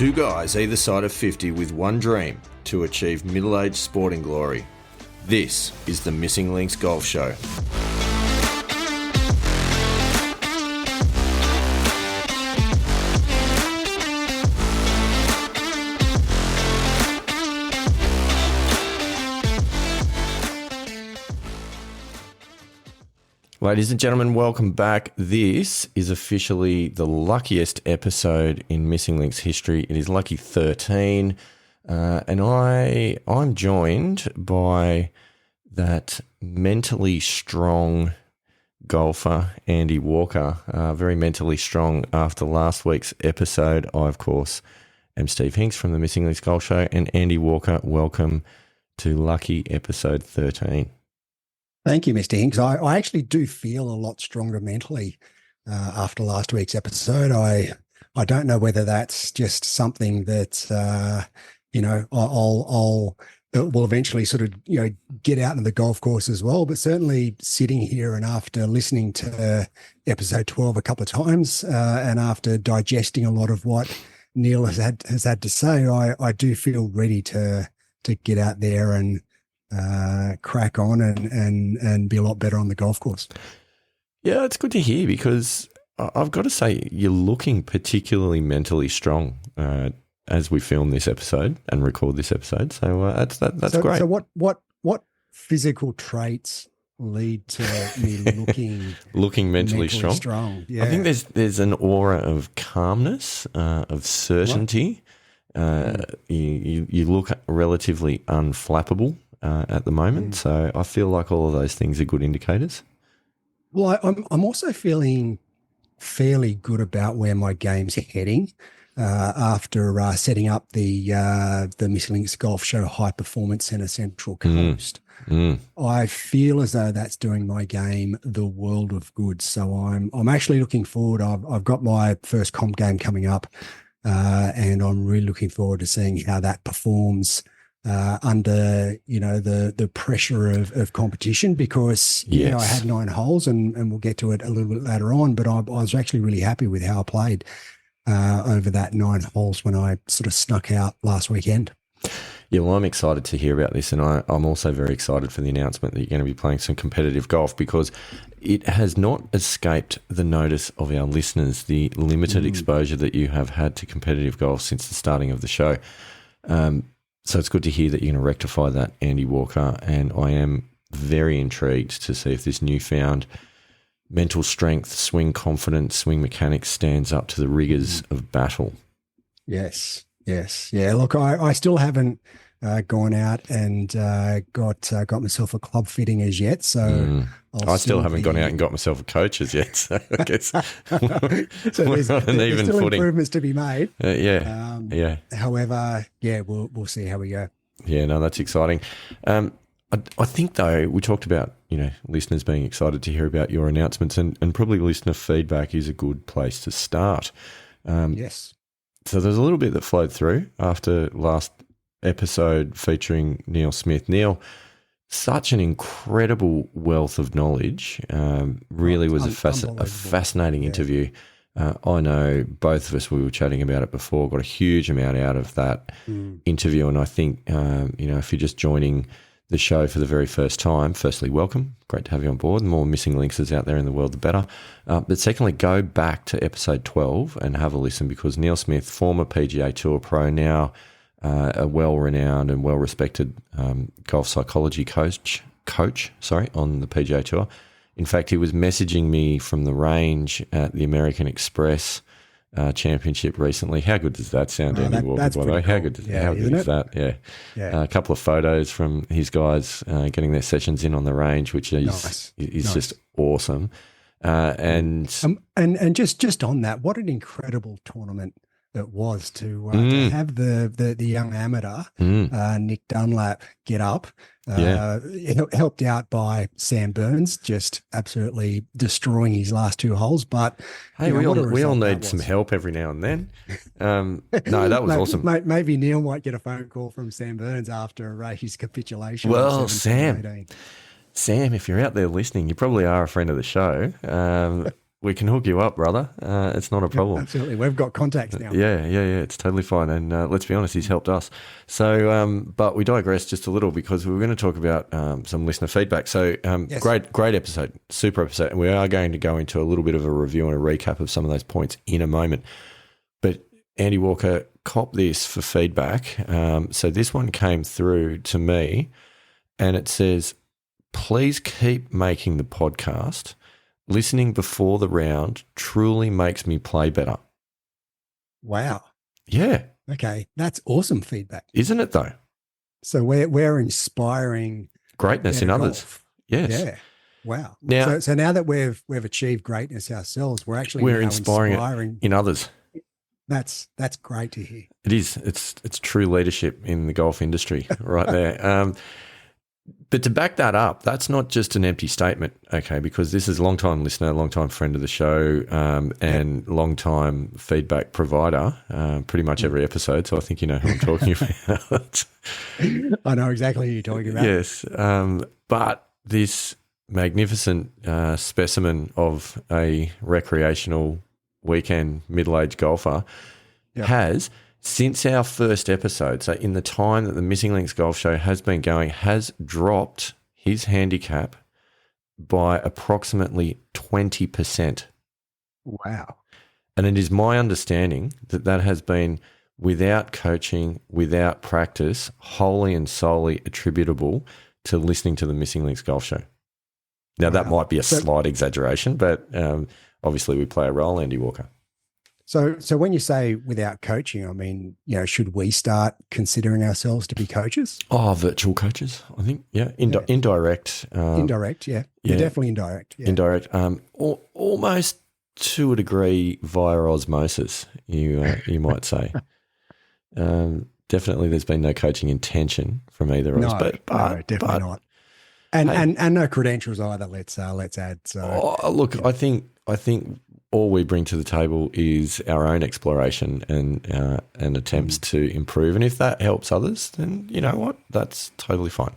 Two guys either side of 50 with one dream to achieve middle-aged sporting glory. This is the Missing Links Golf Show. Ladies and gentlemen, welcome back. This is officially the luckiest episode in Missing Links history. It is Lucky 13, and I'm joined by that mentally strong golfer, Andy Walker. Very mentally strong after last week's episode. I, of course, am Steve Hinks from the Missing Links Golf Show, and Andy Walker, welcome to Lucky episode 13. Thank you, Mr. Hinks. I actually do feel a lot stronger mentally after last week's episode. I don't know whether that's just something that I'll will eventually sort of get out in the golf course as well. But certainly sitting here and after listening to episode 12 a couple of times and after digesting a lot of what Neale has had to say, I do feel ready to get out there and crack on and be a lot better on the golf course. Yeah, it's good to hear because I've got to say you're looking particularly mentally strong as we film this episode and record this episode. So that's great. So what physical traits lead to me looking mentally strong? Yeah. I think there's an aura of calmness, of certainty. You look relatively unflappable at the moment. So I feel like all of those things are good indicators. Well, I'm also feeling fairly good about where my game's heading after setting up the Missing Links Golf Show High Performance Centre Central Coast. I feel as though that's doing my game the world of good. So I'm actually looking forward. I've got my first comp game coming up, and I'm really looking forward to seeing how that performs under the pressure of competition, because I had 9 holes and we'll get to it a little bit later on, but I was actually really happy with how I played over that 9 holes when I sort of snuck out last weekend. Yeah, well, I'm excited to hear about this, and I'm also very excited for the announcement that you're going to be playing some competitive golf, because it has not escaped the notice of our listeners, the limited exposure that you have had to competitive golf since the starting of the show. So it's good to hear that you're going to rectify that, Andy Walker, and I am very intrigued to see if this newfound mental strength, swing confidence, swing mechanics stands up to the rigours of battle. Yes. Yeah, look, I still haven't gone out and got myself a club fitting as yet, so I still haven't gone out and got myself a coach as yet, so I guess so there's still footing. Improvements to be made. Yeah. However, we'll see how we go. Yeah, no, that's exciting. I think, though, we talked about, listeners being excited to hear about your announcements, and probably listener feedback is a good place to start. Yes. So there's a little bit that flowed through after last episode featuring Neale Smith. Neale, such an incredible wealth of knowledge. Really was a fascinating interview. I know both of us, we were chatting about it before, got a huge amount out of that interview. And I think, if you're just joining the show for the very first time, firstly, welcome. Great to have you on board. The more Missing Linkses out there in the world, the better. But secondly, go back to episode 12 and have a listen, because Neale Smith, former PGA Tour pro, now a well-renowned and well-respected golf psychology coach on the PGA Tour. In fact, he was messaging me from the range at the American Express Championship recently. How good does that sound, Andy Walker, by the way? How good is that? Yeah. A couple of photos from his guys getting their sessions in on the range, which is nice. Just awesome. And just on that, what an incredible tournament it was to have the young amateur Nick Dunlap get up, helped out by Sam Burns, just absolutely destroying his last 2 holes. But hey, we all need some help every now and then. No, that was awesome. Maybe Neale might get a phone call from Sam Burns after his capitulation. Well, Sam, if you're out there listening, you probably are a friend of the show. we can hook you up, brother. It's not a problem. Absolutely. We've got contacts now. Yeah. It's totally fine. And let's be honest, he's helped us. So, but we digress just a little because we were going to talk about some listener feedback. So, Yes. great episode, super episode. And we are going to go into a little bit of a review and a recap of some of those points in a moment. But Andy Walker, cop this for feedback. So this one came through to me and it says, please keep making the podcast. Listening before the round truly makes me play better. Wow. Yeah. Okay. That's awesome feedback. Isn't it though? So we're inspiring Greatness in better others. golf. Yes. Yeah. Wow. Now, So now that we've achieved greatness ourselves, we're actually now inspiring in others. That's great to hear. It is. It's true leadership in the golf industry right there. But to back that up, that's not just an empty statement, okay, because this is a long-time listener, long-time friend of the show, and long-time feedback provider, pretty much every episode, so I think you know who I'm talking about. I know exactly who you're talking about. Yes, but this magnificent specimen of a recreational weekend middle-aged golfer has, since our first episode, so in the time that the Missing Links Golf Show has been going, has dropped his handicap by approximately 20%. Wow. And it is my understanding that that has been without coaching, without practice, wholly and solely attributable to listening to the Missing Links Golf Show. Now, that might be a slight exaggeration, but obviously we play a role, Andy Walker. So when you say without coaching, I mean, should we start considering ourselves to be coaches? Oh, virtual coaches, I think. Yeah. Indirect. Indirect, yeah. You're definitely indirect. Yeah. Indirect. Almost to a degree via osmosis, you might say. Definitely there's been no coaching intention from either of us. No, definitely not. And no credentials either, let's add. So look, I think all we bring to the table is our own exploration and attempts to improve. And if that helps others, then you know what? That's totally fine.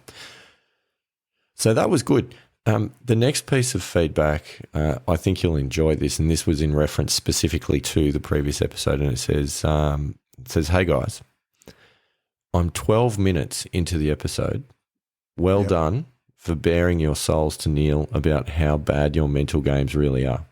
So that was good. The next piece of feedback, I think you'll enjoy this, and this was in reference specifically to the previous episode, and it says, hey guys, I'm 12 minutes into the episode. Well done for bearing your souls to Neale about how bad your mental games really are.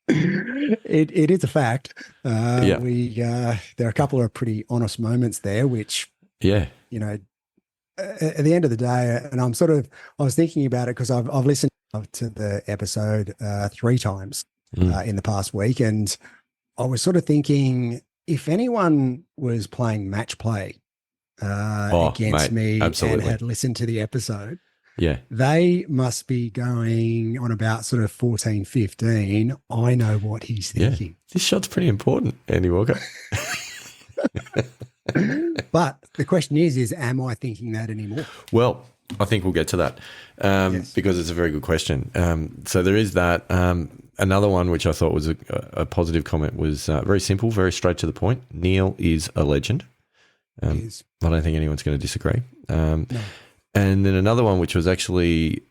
It is a fact. There are a couple of pretty honest moments there, which at the end of the day, and I was thinking about it because I've listened to the episode 3 times in the past week, and I was sort of thinking if anyone was playing match play against me absolutely. and had listened to the episode, they must be going on about sort of 14, 15. I know what he's thinking. Yeah. This shot's pretty important, Andy Walker. But the question is am I thinking that anymore? Well, I think we'll get to that because it's a very good question. So there is that. Another one which I thought was a positive comment was very simple, very straight to the point. Neale is a legend. I don't think anyone's going to disagree. No. And then another one which was actually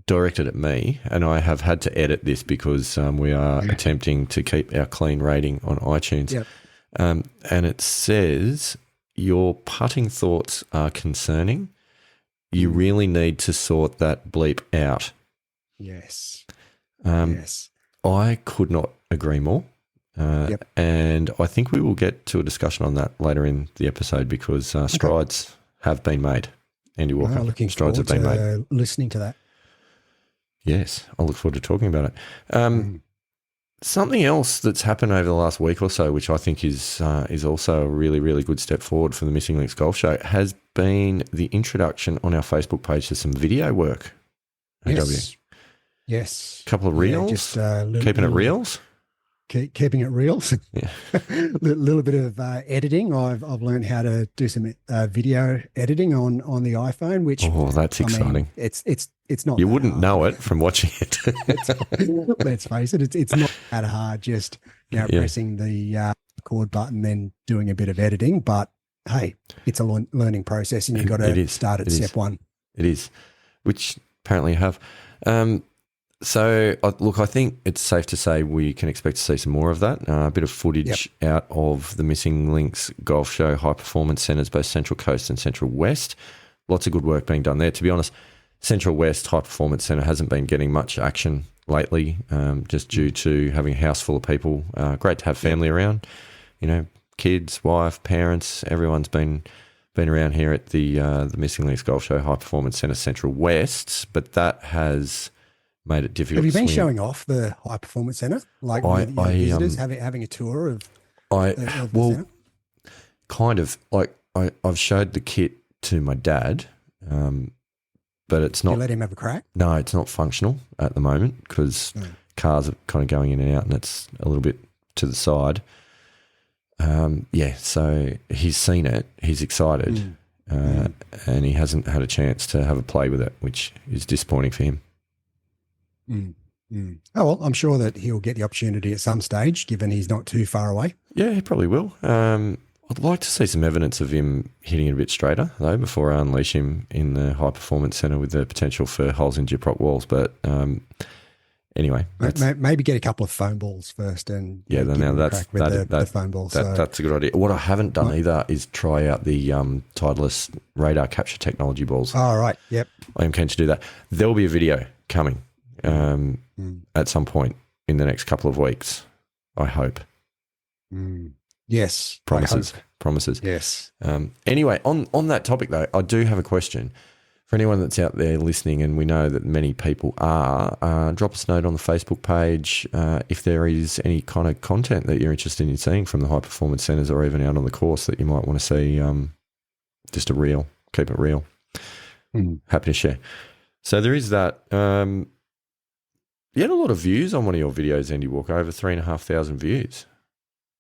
directed at me, and I have had to edit this because we are attempting to keep our clean rating on iTunes. Yep. And it says, your putting thoughts are concerning. You really need to sort that bleep out. Yes. Yes. I could not agree more. And I think we will get to a discussion on that later in the episode because strides have been made. Andy Walker, looking strides have forward been to made. listening to that. Yes, I look forward to talking about it. Something else that's happened over the last week or so, which I think is also a really, really good step forward for the Missing Links Golf Show, has been the introduction on our Facebook page to some video work. Yes. A couple of reels. Keeping it reels. Keeping it reels. Yeah. little bit of editing. I've learned how to do some video editing on the iPhone, which that's exciting. It's not. You wouldn't know it from watching it. Let's face it. It's not that hard. Just pressing the record button, then doing a bit of editing. But hey, it's a learning process, and you've got to start at step 1. It is, which apparently you have. So, look, I think it's safe to say we can expect to see some more of that. A bit of footage out of the Missing Links Golf Show high performance centres, both Central Coast and Central West. Lots of good work being done there. To be honest, Central West High Performance Centre hasn't been getting much action lately, just due to having a house full of people. Great to have family around, kids, wife, parents. Everyone's been around here at the Missing Links Golf Show High Performance Centre Central West, but that has made it difficult. Have you been showing off the high performance centre, like with your visitors, having a tour of the centre? Kind of. Like I've showed the kit to my dad, but it's not. You let him have a crack? No, it's not functional at the moment because cars are kind of going in and out, and it's a little bit to the side. So he's seen it, he's excited, and he hasn't had a chance to have a play with it, which is disappointing for him. Oh, well, I'm sure that he'll get the opportunity at some stage, given he's not too far away. Yeah, he probably will. I'd like to see some evidence of him hitting it a bit straighter, though, before I unleash him in the high performance centre with the potential for holes in gyprock walls. But anyway, maybe get a couple of foam balls first, and that's the foam balls. That's a good idea. What I haven't done either is try out the Titleist radar capture technology balls. Oh, right. Yep. I am keen to do that. There will be a video coming at some point in the next couple of weeks, I hope. Yes. Promises. Yes. Anyway, on that topic though, I do have a question for anyone that's out there listening, and we know that many people are. Drop us a note on the Facebook page if there is any kind of content that you're interested in seeing from the high performance centres, or even out on the course that you might want to see. Just keep it real. Happy to share. So there is that. You had a lot of views on one of your videos, Andy Walker, over 3,500 views.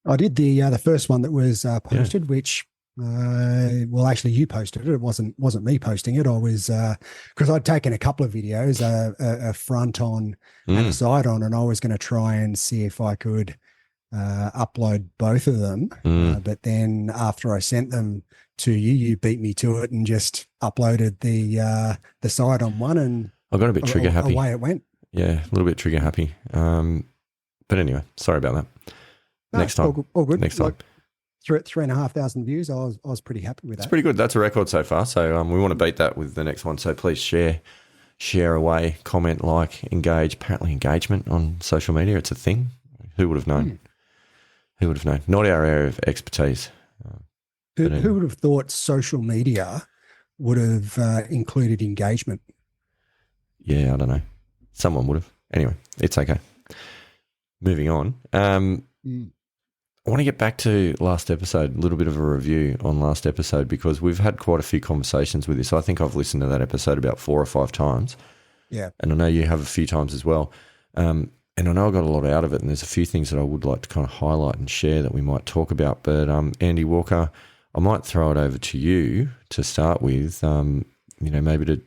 I did the first one that was posted, which actually you posted it. It wasn't me posting it. I was because I'd taken a couple of videos, a front on and a side on, and I was going to try and see if I could upload both of them. But then after I sent them to you, you beat me to it and just uploaded the side on one, and I got a bit trigger happy. Away it went. Yeah, a little bit trigger happy. But anyway, sorry about that. Next time. All good. Next time. Like 3,500 views. I was pretty happy with that. It's pretty good. That's a record so far. So we want to beat that with the next one. So please share away, comment, like, engage. Apparently engagement on social media, it's a thing. Who would have known? Who would have known? Not our area of expertise. Who would have thought social media would have included engagement? Yeah, I don't know. Someone would have. Anyway, it's okay. Moving on. I want to get back to last episode, a little bit of a review on last episode, because we've had quite a few conversations with this. I think I've listened to that episode about 4 or 5 times. Yeah. And I know you have a few times as well. And I know I got a lot out of it, and there's a few things that I would like to kind of highlight and share that we might talk about. But Andy Walker, I might throw it over to you to start with, maybe to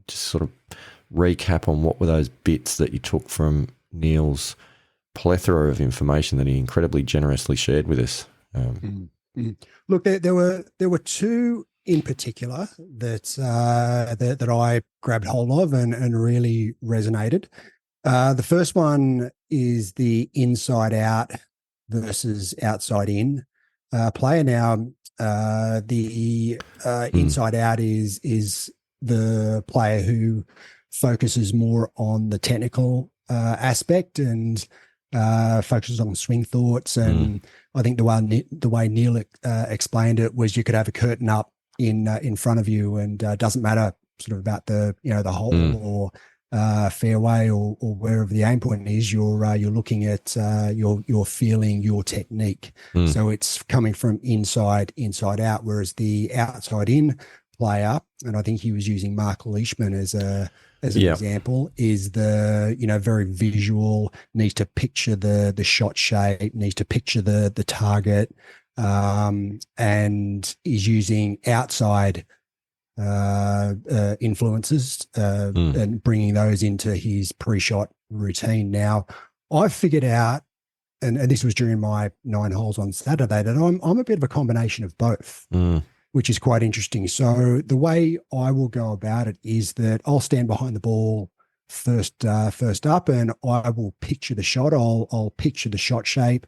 just sort of recap on what were those bits that you took from Neale's plethora of information that he incredibly generously shared with us. Look, there were 2 in particular that I grabbed hold of and really resonated. The first one is the inside out versus outside in player. Now, the inside out is the player who focuses more on the technical aspect and focuses on swing thoughts. And I think the way Neale explained it was you could have a curtain up in front of you, and doesn't matter sort of about the hole or fairway or wherever the aim point is. You're looking at you're feeling your technique. So it's coming from inside out, whereas the outside in player, and I think he was using Mark Leishman as an example, is the very visual, needs to picture the shot shape, needs to picture the target, and is using outside influences and bringing those into his pre-shot routine. Now, I've figured out, and this was during my 9 holes on Saturday, that I'm a bit of a combination of both. Which is quite interesting. So the way I will go about it is that I'll stand behind the ball first up, and I will picture the shot. I'll picture the shot shape.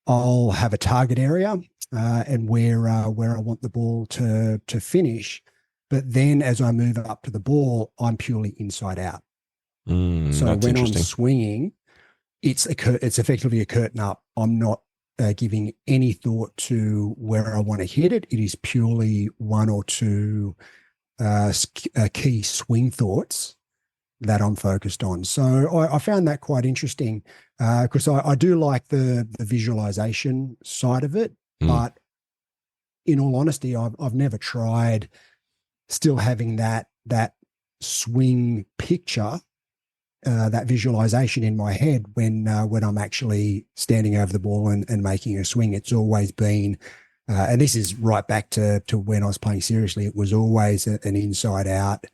I'll have a target area and where I want the ball to finish. But then as I move up to the ball, I'm purely inside out. So when I'm swinging, it's effectively a curtain up. I'm not giving any thought to where I want to hit it. It is purely one or two key swing thoughts that I'm focused on. So I found that quite interesting because I do like the visualization side of it, but in all honesty, I've never tried still having that swing picture, that visualization in my head when I'm actually standing over the ball and making a swing. It's always been, and this is right back to when I was playing seriously, it was always an inside out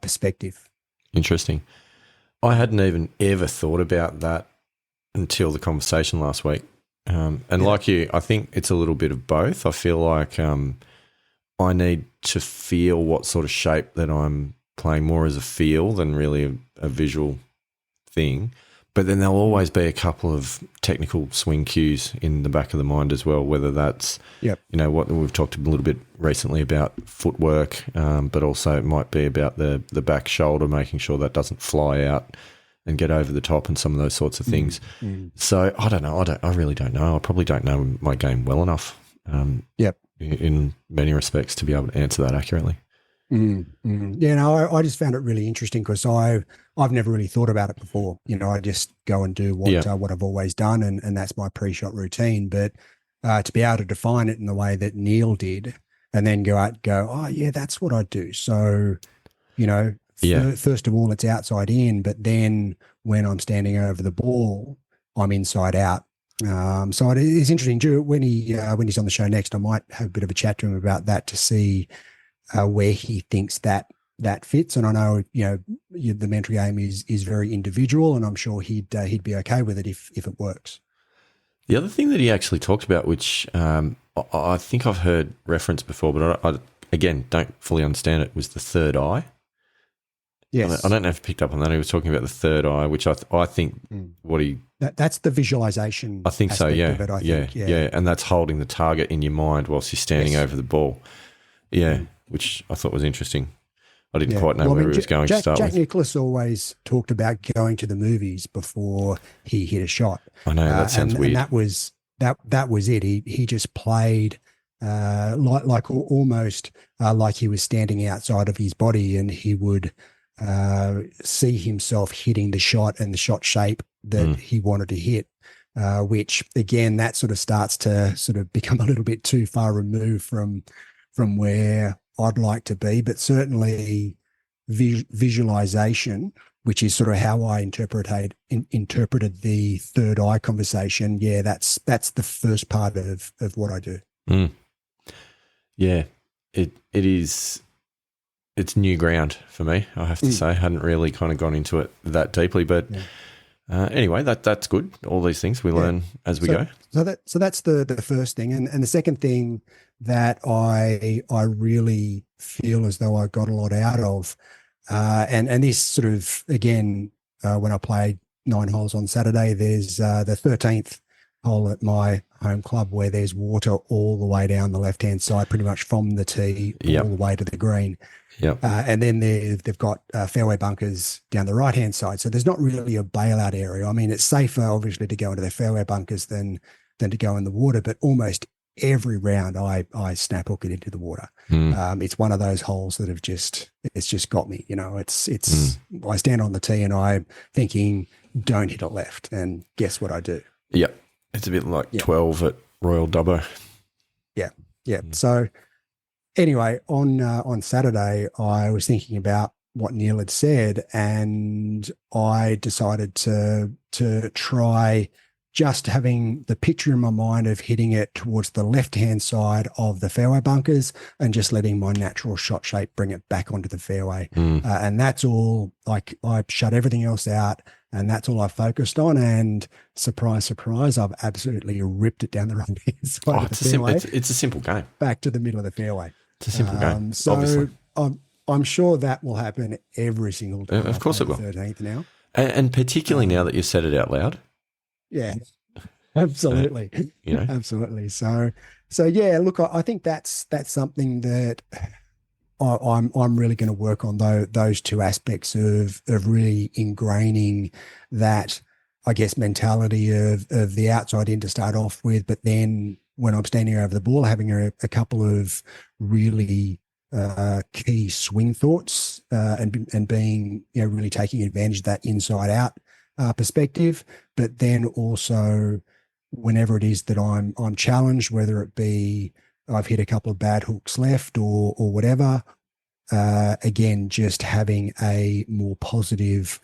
perspective. Interesting. I hadn't even ever thought about that until the conversation last week. Like you, I think it's a little bit of both. I feel like I need to feel what sort of shape that I'm playing more as a feel than really a visual thing. But then there'll always be a couple of technical swing cues in the back of the mind as well, whether that's, what we've talked a little bit recently about footwork, but also it might be about the back shoulder, making sure that doesn't fly out and get over the top and some of those sorts of things. So I don't know. I really don't know. I probably don't know my game well enough in many respects to be able to answer that accurately. Yeah, no, I just found it really interesting because I've never really thought about it before. I just go and do what I've always done, and that's my pre-shot routine. But to be able to define it in the way that Neale did, and then go out and go, oh yeah, that's what I do. So, first of all, it's outside in, but then when I'm standing over the ball, I'm inside out. So it is interesting. When he's on the show next, I might have a bit of a chat to him about that to see where he thinks that fits. And I know, the mental game is very individual, and I'm sure he'd be okay with it if it works. The other thing that he actually talked about, which I think I've heard referenced before, but I again don't fully understand it, was the third eye. Yes. I don't know if you picked up on that. He was talking about the third eye, which I think that's the visualization. I think so. Yeah. I think, and that's holding the target in your mind whilst you're standing over the ball. Yeah. Which I thought was interesting. I didn't quite know where he was going to start with. Jack Nicklaus always talked about going to the movies before he hit a shot. I know, that sounds weird. And that was it. He just played like almost like he was standing outside of his body, and he would see himself hitting the shot and the shot shape that he wanted to hit, which again, that sort of starts to sort of become a little bit too far removed from where I'd like to be, but certainly visualization, which is sort of how I interpreted the third eye conversation. Yeah, that's the first part of what I do. Yeah, it is. It's new ground for me, I have to say. I hadn't really kind of gone into it that deeply, but anyway, that's good. All these things we learn as we go. So that's the first thing, and the second thing that I really feel as though I got a lot out of, and this sort of again when I played 9 holes on Saturday, there's the 13th hole at my home club where there's water all the way down the left-hand side, pretty much from the tee all the way to the green. And then they've got fairway bunkers down the right-hand side. So there's not really a bailout area. I mean, it's safer, obviously, to go into the fairway bunkers than to go in the water, but almost every round I snap hook it into the water. It's one of those holes that it's just got me. I stand on the tee and I'm thinking, don't hit it left. And guess what I do? Yep. It's a bit like 12 at Royal Dubbo. Yeah. So anyway, on Saturday, I was thinking about what Neale had said, and I decided to try just having the picture in my mind of hitting it towards the left-hand side of the fairway bunkers and just letting my natural shot shape bring it back onto the fairway. And that's all, like, I shut everything else out, and that's all I focused on. And surprise, surprise, I've absolutely ripped it down the right-hand side of the fairway. It's a simple game. Back to the middle of the fairway. It's a simple game, obviously. I'm sure that will happen every single time Of I course play it the will. 13th now. And particularly now that you've said it out loud. Yeah, Uh, absolutely. you know, Absolutely. So yeah, look, I think that's something that I'm really going to work on those two aspects of really ingraining that, I guess, mentality of the outside in to start off with, but then when I'm standing over the ball, having a couple of really key swing thoughts and being, really taking advantage of that inside out perspective, but then also whenever it is that I'm challenged, whether it be I've hit a couple of bad hooks left or whatever. Again, just having a more positive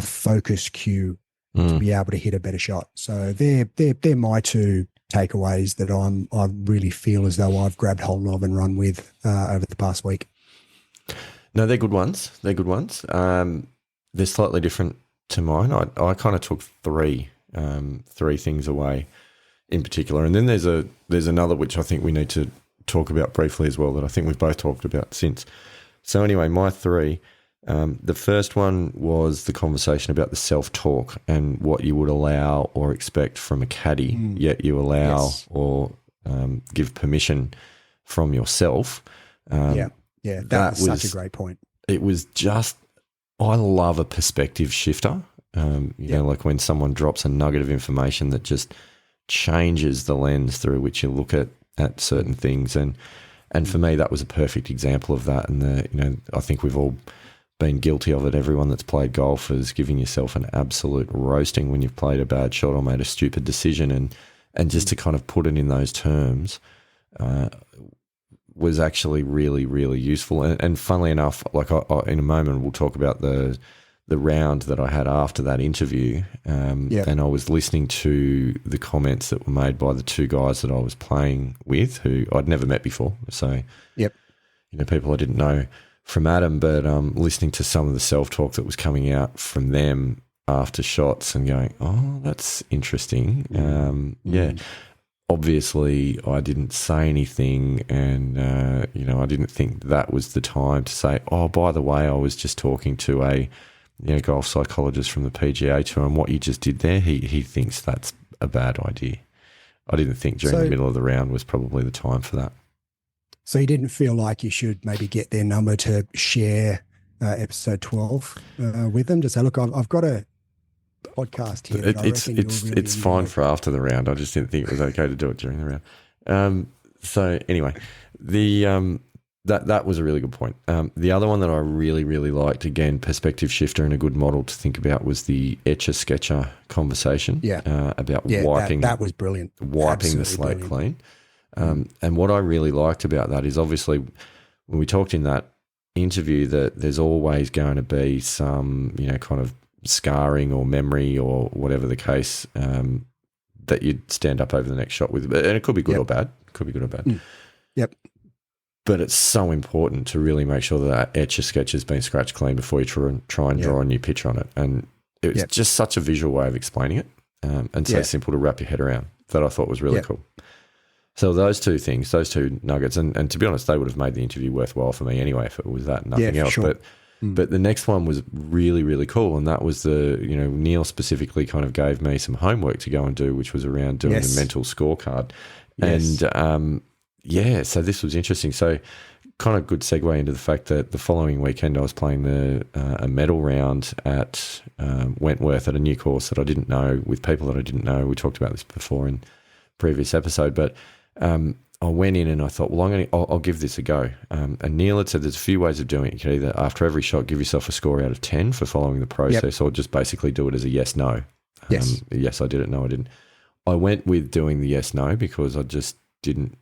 focus cue to mm. be able to hit a better shot. So they're my two takeaways that I really feel as though I've grabbed hold of and run with over the past week. No, they're good ones. They're good ones. They're slightly different to mine. I kind of took three things away in particular, and then there's another which I think we need to talk about briefly as well that I think we've both talked about since. So anyway, my three. The first one was the conversation about the self-talk and what you would allow or expect from a caddy, yet you allow or give permission from yourself. Yeah, that was such a great point. It was just, I love a perspective shifter. You know, like when someone drops a nugget of information that just changes the lens through which you look at certain things. And for me, that was a perfect example of that. And I think we've all been guilty of it. Everyone that's played golf is giving yourself an absolute roasting when you've played a bad shot or made a stupid decision. And just to kind of put it in those terms was actually really, really useful. And funnily enough, like in a moment, we'll talk about the round that I had after that interview. And I was listening to the comments that were made by the two guys that I was playing with who I'd never met before. So, people I didn't know from Adam, but listening to some of the self-talk that was coming out from them after shots and going, oh, that's interesting. Obviously I didn't say anything and, I didn't think that was the time to say, oh, by the way, I was just talking to a golf psychologist from the PGA Tour, and what you just did there, he thinks that's a bad idea. I didn't think during the middle of the round was probably the time for that. So you didn't feel like you should maybe get their number to share episode 12 with them to say, look, I've got a podcast here. It's fine for after the round. I just didn't think it was okay to do it during the round. So anyway, that was a really good point. The other one that I really, really liked, again, perspective shifter and a good model to think about, was the etcher-sketcher conversation about wiping. That was brilliant. Wiping the slate clean. And what I really liked about that is obviously when we talked in that interview that there's always going to be some, kind of scarring or memory or whatever the case that you'd stand up over the next shot with. And it could be good or bad. Could be good or bad. Yep. But it's so important to really make sure that etch-a-sketch has been scratched clean before you try and draw a new picture on it. And it was just such a visual way of explaining it and so simple to wrap your head around that I thought was really cool. So those two things, those two nuggets, and to be honest, they would have made the interview worthwhile for me anyway if it was that and nothing else. Sure. But the next one was really, really cool, and that was Neale specifically kind of gave me some homework to go and do, which was around doing the mental scorecard. Yes. And so this was interesting. So kind of good segue into the fact that the following weekend I was playing a medal round at Wentworth at a new course that I didn't know with people that I didn't know. We talked about this before in previous episode, but I went in and I thought, well, I'll give this a go. And Neale had said there's a few ways of doing it. You can either, after every shot, give yourself a score out of 10 for following the process, or just basically do it as a yes, no. Yes, I did it. No, I didn't. I went with doing the yes, no because I just didn't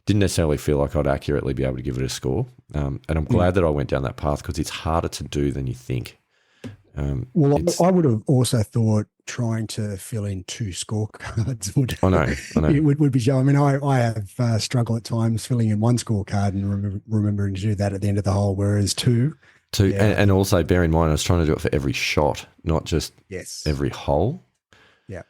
necessarily feel like I'd accurately be able to give it a score. And I'm glad that I went down that path because it's harder to do than you think. I would have also thought trying to fill in two scorecards would be show. I mean, I have struggled at times filling in one scorecard and remembering to do that at the end of the hole, whereas two. And also bear in mind, I was trying to do it for every shot, not just every hole. Yeah.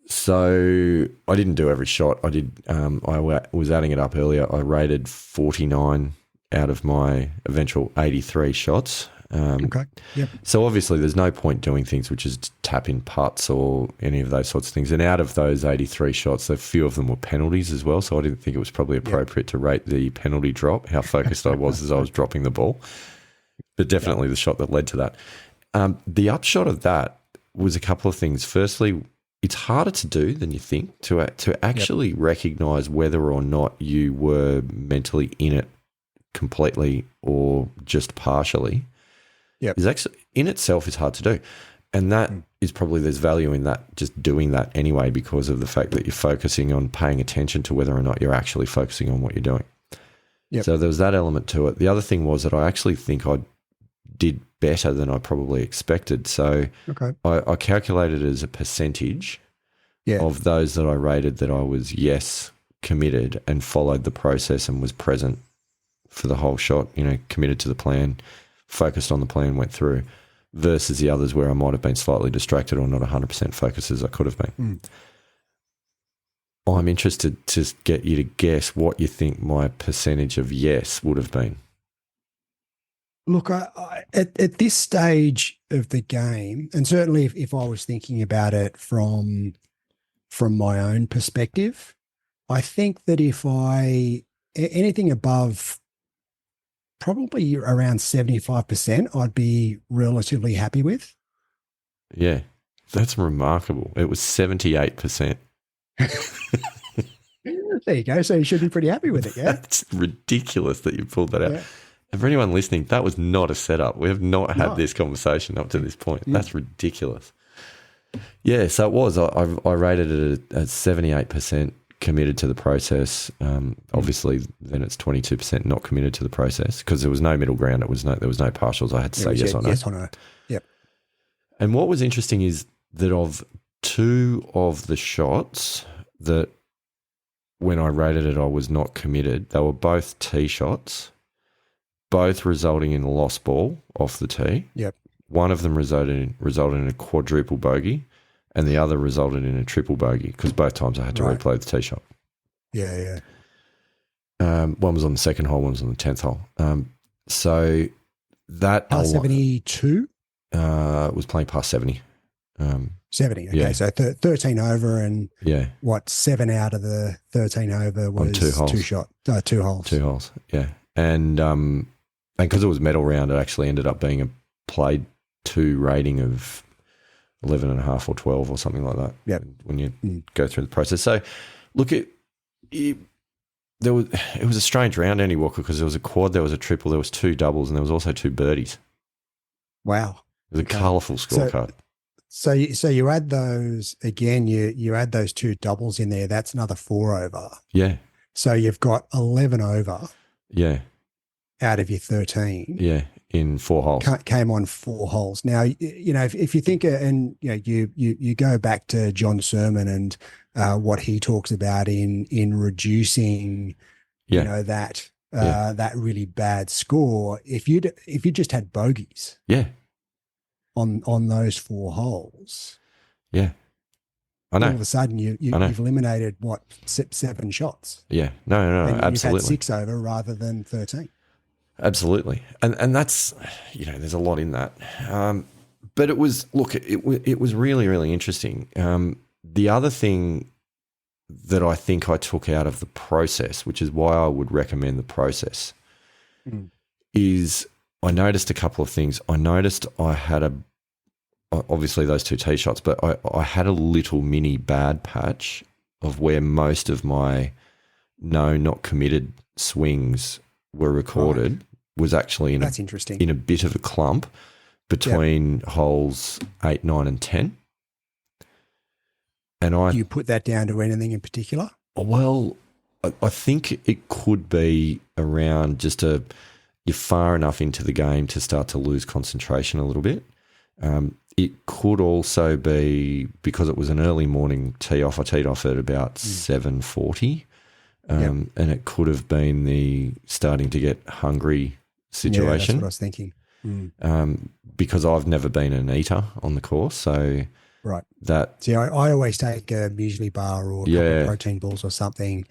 So I didn't do every shot. I did. I was adding it up earlier. I rated 49 out of my eventual 83 shots. Okay. Yep. So obviously there's no point doing things which is tap in putts or any of those sorts of things. And out of those 83 shots, a few of them were penalties as well. So I didn't think it was probably appropriate to rate the penalty drop, how focused I was as I was dropping the ball. But definitely the shot that led to that. The upshot of that was a couple of things. Firstly, it's harder to do than you think to actually recognise whether or not you were mentally in it completely or just partially. Is actually in itself is hard to do, and that is probably there's value in that, just doing that anyway, because of the fact that you're focusing on paying attention to whether or not you're actually focusing on what you're doing. So there was that element to it. The other thing was that I actually think I did better than I probably expected. So I calculated it as a percentage of those that I rated that I was committed and followed the process and was present for the whole shot, committed to the plan, focused on the plan, went through, versus the others where I might have been slightly distracted or not 100% focused as I could have been. I'm interested to get you to guess what you think my percentage of yes would have been. Look, at this stage of the game, and certainly if I was thinking about it from my own perspective, I think that if anything above probably around 75%, I'd be relatively happy with. Yeah, that's remarkable. It was 78%. There you go. So you should be pretty happy with it, yeah? That's ridiculous that you pulled that out. Yeah. And for anyone listening, that was not a setup. We have not had this conversation up to this point. That's ridiculous. Yeah, so it was. I rated it at 78% committed to the process. Obviously, then it's 22% not committed to the process because there was no middle ground. There was no partials. I had to say yes or no. Yes or no. Yep. And what was interesting is that of two of the shots that when I rated it I was not committed, they were both tee shots, both resulting in a lost ball off the tee. Yep. One of them resulted in a quadruple bogey, and the other resulted in a triple bogey because both times I had to replay the tee shot. Yeah. One was on the second hole, one was on the 10th hole. So that par 72 was playing past 70. 70. Okay, so 13 over, and what, 7 out of the 13 over was on 2 holes. Two holes. 2 holes. Yeah, and because it was medal round, it actually ended up being a played 2 rating of 11.5 or 12 or something like that. Yeah, when you go through the process. So, look, it was a strange round, Andy Walker, because there was a quad, there was a triple, there was 2 doubles, and there was also 2 birdies. Wow, it was a colourful scorecard. So you add those again. You add those 2 doubles in there. That's another 4 over. Yeah. So you've got 11 over. Yeah. Out of your 13. Yeah. In 4 holes. Came on 4 holes. Now, if you think, and you go back to John's sermon and what he talks about in reducing, that really bad score. If you just had bogeys. Yeah. On those 4 holes. Yeah. I know. All of a sudden you've eliminated 7 shots. Yeah. No, and absolutely. You've had 6 over rather than 13. Absolutely. And that's, there's a lot in that. But it was really, really interesting. The other thing that I think I took out of the process, which is why I would recommend the process, is I noticed a couple of things. I noticed I had obviously those 2 tee shots, but I had a little mini bad patch of where most of my not committed swings were recorded was actually that's interesting. In a bit of a clump between holes 8, 9 and 10. And do you put that down to anything in particular? Well, I think it could be around just you're far enough into the game to start to lose concentration a little bit. It could also be because it was an early morning tee off. I teed off at about 7:40. And it could have been the starting to get hungry situation. Yeah, that's what I was thinking. Because I've never been an eater on the course, so See, I always take a muesli bar or a couple of protein balls or something.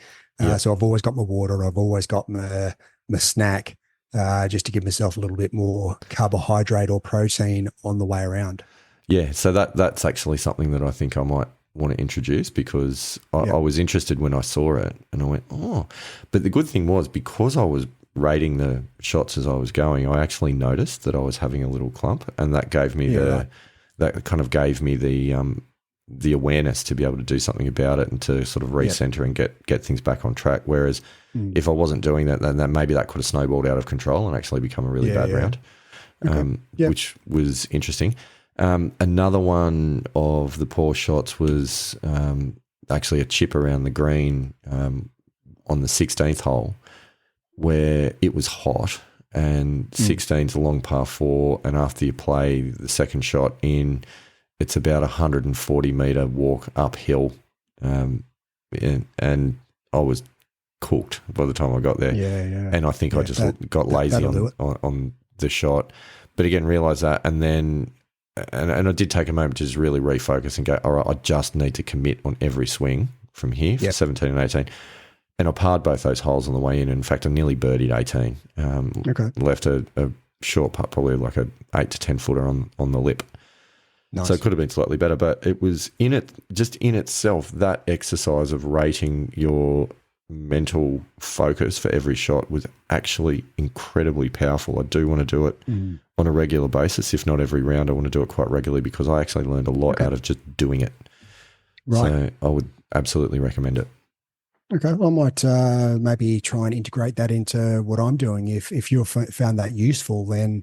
So I've always got my water. I've always got my snack. just to give myself a little bit more carbohydrate or protein on the way around. Yeah, so that's actually something that I think I might want to introduce, because I was interested when I saw it, and I went, oh. But the good thing was, because I was rating the shots as I was going, I actually noticed that I was having a little clump, and that gave me that kind of gave me the awareness to be able to do something about it and to sort of recenter and get things back on track. Whereas if I wasn't doing that, then maybe that could have snowballed out of control and actually become a really bad round, which was interesting. Another one of the poor shots was actually a chip around the green on the 16th hole, where it was hot, and 16's a long par 4, and after you play the second shot in, it's about 140 metre walk uphill, and I was cooked by the time I got there. And I think I just got lazy on the shot. But again, realised that, and then and I did take a moment to just really refocus and go, all right, I just need to commit on every swing from here for 17 and 18. And I parred both those holes on the way in. In fact, I nearly birdied 18. Left a short putt, probably like a 8 to 10 footer on the lip. Nice. So it could have been slightly better, but it was in itself, that exercise of rating your mental focus for every shot was actually incredibly powerful. I do want to do it on a regular basis, if not every round. I want to do it quite regularly, because I actually learned a lot out of just doing it. Right. So I would absolutely recommend it. Okay, well, I might maybe try and integrate that into what I'm doing. If you've found that useful, then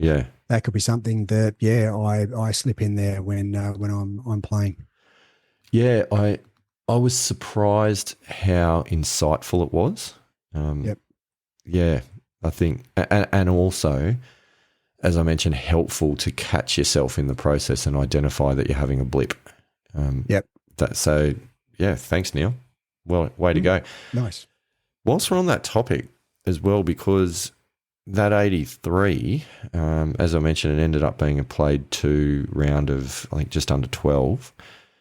that could be something that I slip in there when I'm playing. Yeah, I was surprised how insightful it was. Yeah, I think, and also, as I mentioned, helpful to catch yourself in the process and identify that you're having a blip. Thanks, Neale. Well, way to go. Nice. Whilst we're on that topic as well, because that 83, as I mentioned, it ended up being a played 2 round of, I think, just under 12.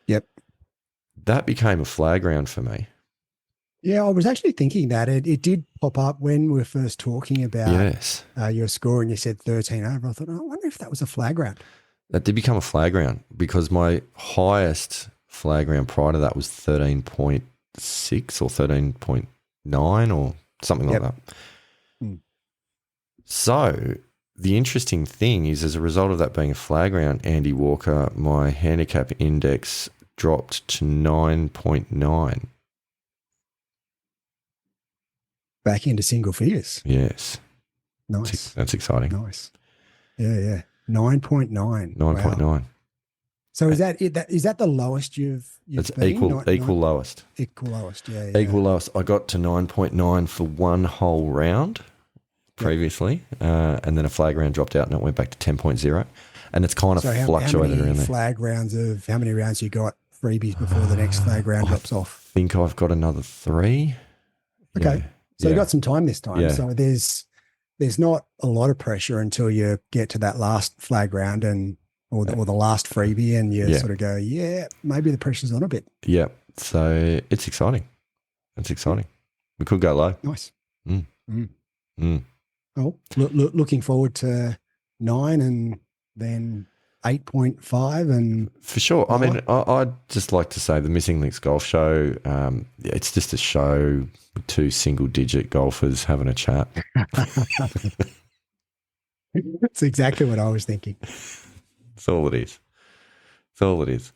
Yep. That became a flag round for me. Yeah, I was actually thinking that. It did pop up when we were first talking about your score, and you said 13 over. I thought, I wonder if that was a flag round. That did become a flag round, because my highest flag round prior to that was 13.6 or 13.9 or something like that. So the interesting thing is, as a result of that being a flag round, Andy Walker, my handicap index dropped to 9.9. Back into single figures. Yes. Nice. That's exciting. Nice. Yeah. 9.9. 9.9. Wow. So is that the lowest you've it's been? equal lowest. Equal lowest, yeah. Equal lowest. I got to 9.9 for one whole round previously, and then a flag round dropped out and it went back to 10.0. And it's kind of fluctuated around there. How many rounds you got freebies before the next flag round drops off? I think I've got another 3. Okay. So you got some time this time. Yeah. So there's not a lot of pressure until you get to that last flag round or the last freebie, and you sort of go, maybe the pressure's on a bit. Yeah. So it's exciting. It's exciting. We could go low. Nice. Well, looking forward to 9 and then 8.5 and for sure. I mean, I'd just like to say the Missing Links Golf Show, it's just a show with 2 single-digit golfers having a chat. That's exactly what I was thinking. That's all it is. That's all it is.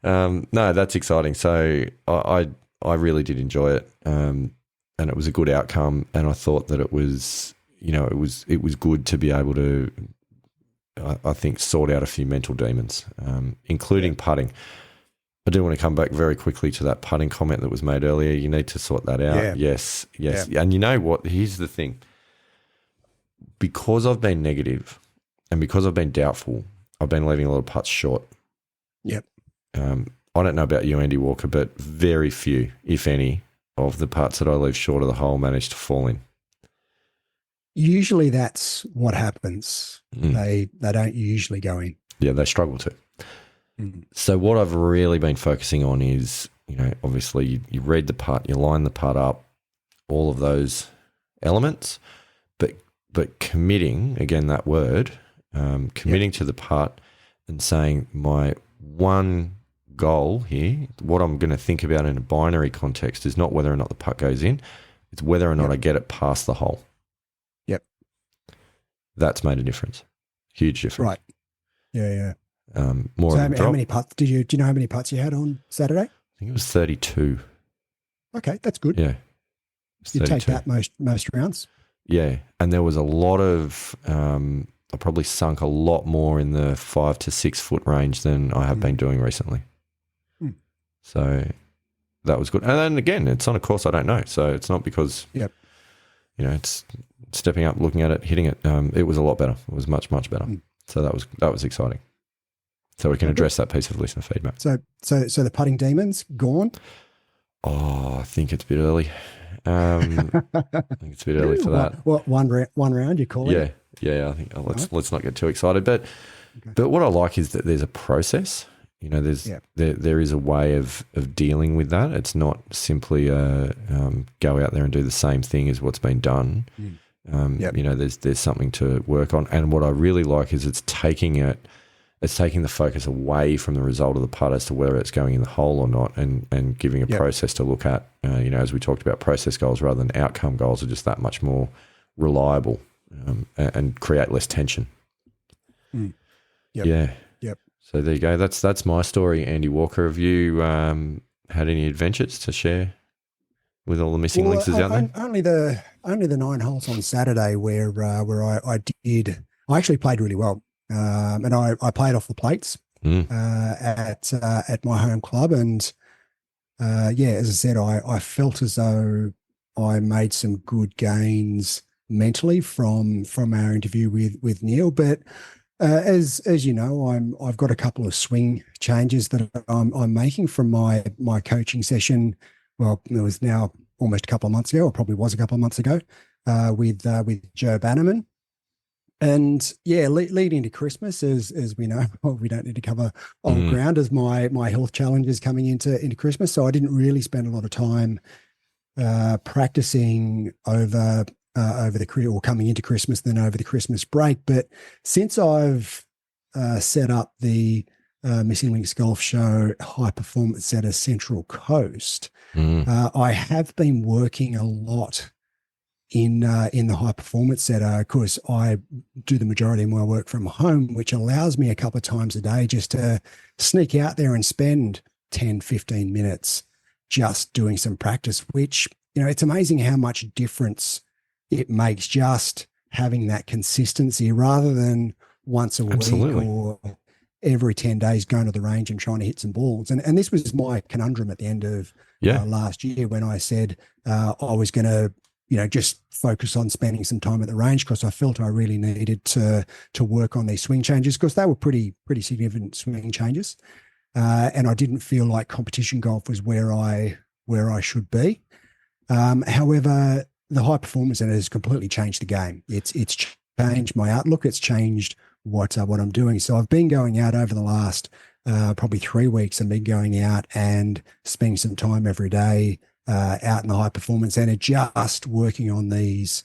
No, that's exciting. So I really did enjoy it, and it was a good outcome. And I thought that it was, it was good to be able to, I think, sort out a few mental demons, including putting. I do want to come back very quickly to that putting comment that was made earlier. You need to sort that out. Yeah. Yes. Yeah. And you know what? Here's the thing. Because I've been negative and because I've been doubtful, I've been leaving a lot of putts short. Yep. I don't know about you, Andy Walker, but very few, if any, of the putts that I leave short of the hole manage to fall in. Usually that's what happens. They don't usually go in. Yeah, they struggle to. So what I've really been focusing on is, obviously you read the putt, you line the putt up, all of those elements, but but committing, again, that word, committing to the putt and saying my one goal here, what I'm going to think about in a binary context is not whether or not the putt goes in, it's whether or not I get it past the hole. Yep. That's made a difference. Huge difference. Right. Yeah. More so of a drop. how many putts do you know how many putts you had on Saturday? I think it was 32. Okay, that's good. Yeah. You take that most rounds. Yeah. And there was a lot of I probably sunk a lot more in the 5 to 6 foot range than I have been doing recently. So that was good. And then again, it's on a course I don't know. So it's not because, it's stepping up, looking at it, hitting it. It was a lot better. It was much, much better. So that was exciting. So we can address that piece of listener feedback. So the putting demons gone? Oh, I think it's a bit early. I think it's a bit early for that. What one round you call it? Yeah. I think let's not get too excited. But what I like is that there's a process. There is a way of dealing with that. It's not simply go out there and do the same thing as what's been done. There's something to work on. And what I really like is it's taking the focus away from the result of the putt as to whether it's going in the hole or not, and giving a process to look at. As we talked about, process goals rather than outcome goals are just that much more reliable and create less tension. So there you go. That's my story, Andy Walker. Have you had any adventures to share with all the missing links out there? Only the 9 holes on Saturday where I actually played really well, and I played off the plates at my home club, and as I said, I felt as though I made some good gains mentally from our interview with Neale, but. As you know, I've got a couple of swing changes that I'm making from my coaching session. Well, it was now almost a couple of months ago, or probably was a couple of months ago, with Joe Bannerman. And leading to Christmas, as we know, we don't need to cover old ground as my health challenges coming into Christmas. So I didn't really spend a lot of time practicing over the or coming into Christmas, then over the Christmas break. But since I've set up the Missing Links Golf Show High Performance Centre Central Coast, I have been working a lot in the High Performance Centre. Of course, I do the majority of my work from home, which allows me a couple of times a day just to sneak out there and spend 10, 15 minutes just doing some practice, which, it's amazing how much difference it makes just having that consistency rather than once a week or every 10 days going to the range and trying to hit some balls. And this was my conundrum at the end of last year when I said I was going to, just focus on spending some time at the range because I felt I really needed to work on these swing changes because they were pretty significant swing changes. And I didn't feel like competition golf was where I should be. However, the High Performance Centre has completely changed the game. It's changed my outlook. It's changed what I'm doing. So I've been going out over the last probably 3 weeks. I've been going out and spending some time every day out in the High Performance Centre, just working on these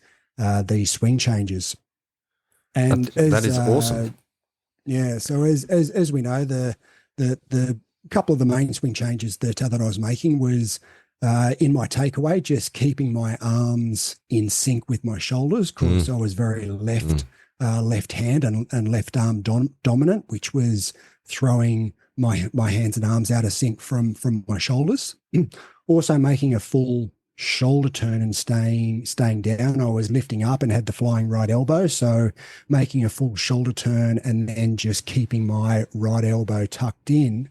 swing changes. And that is awesome. Yeah. So as we know, the couple of the main swing changes that I was making was. In my takeaway, just keeping my arms in sync with my shoulders because I was very left hand and left arm dominant, which was throwing my hands and arms out of sync from my shoulders. Also making a full shoulder turn and staying down. I was lifting up and had the flying right elbow, so making a full shoulder turn and then just keeping my right elbow tucked in,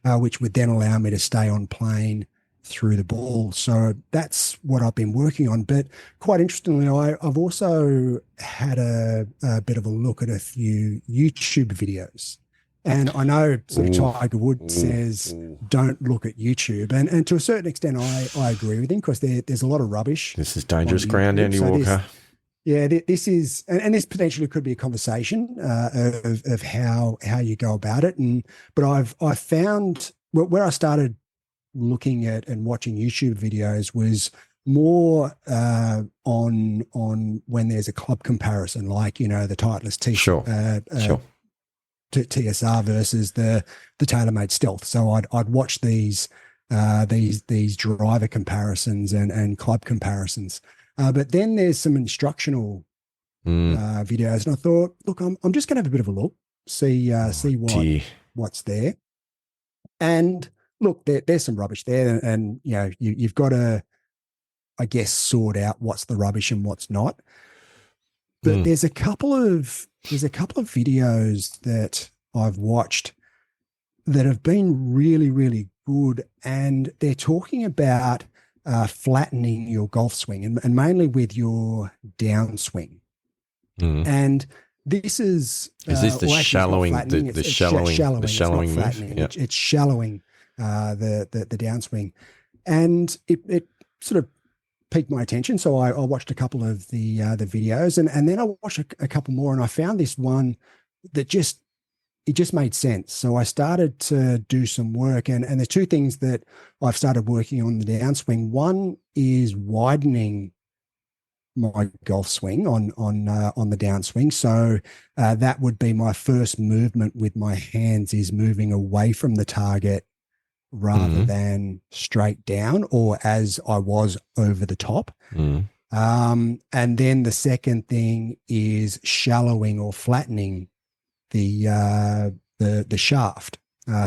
which would then allow me to stay on plane through the ball. So that's what I've been working on. But quite interestingly, I've also had a bit of a look at a few YouTube videos. And I know sort of Tiger Woods says don't look at YouTube. And to a certain extent, I agree with him because there's a lot of rubbish. This is dangerous ground, Andy Walker. This is, and this potentially could be a conversation of how you go about it. But I found where I started looking at and watching YouTube videos was more on when there's a club comparison, like the Titleist Sure. TSR versus the TaylorMade Stealth. So I'd watch these driver comparisons and club comparisons. But then there's some instructional videos, and I thought, look, I'm just going to have a bit of a look, see what's there. And look, there's some rubbish there, and you've got to, I guess, sort out what's the rubbish and what's not. But there's a couple of videos that I've watched that have been really, really good, and they're talking about flattening your golf swing and mainly with your downswing. And this is this the shallowing, the shallowing move? Yeah. It's shallowing the downswing, and it sort of piqued my attention. So I watched a couple of the videos, and then I watched a couple more, and I found this one that just made sense. So I started to do some work, and there's two things that I've started working on the downswing. One is widening my golf swing on the downswing. So that would be my first movement with my hands, is moving away from the target rather than straight down, or as I was, over the top. And then the second thing is shallowing or flattening the shaft.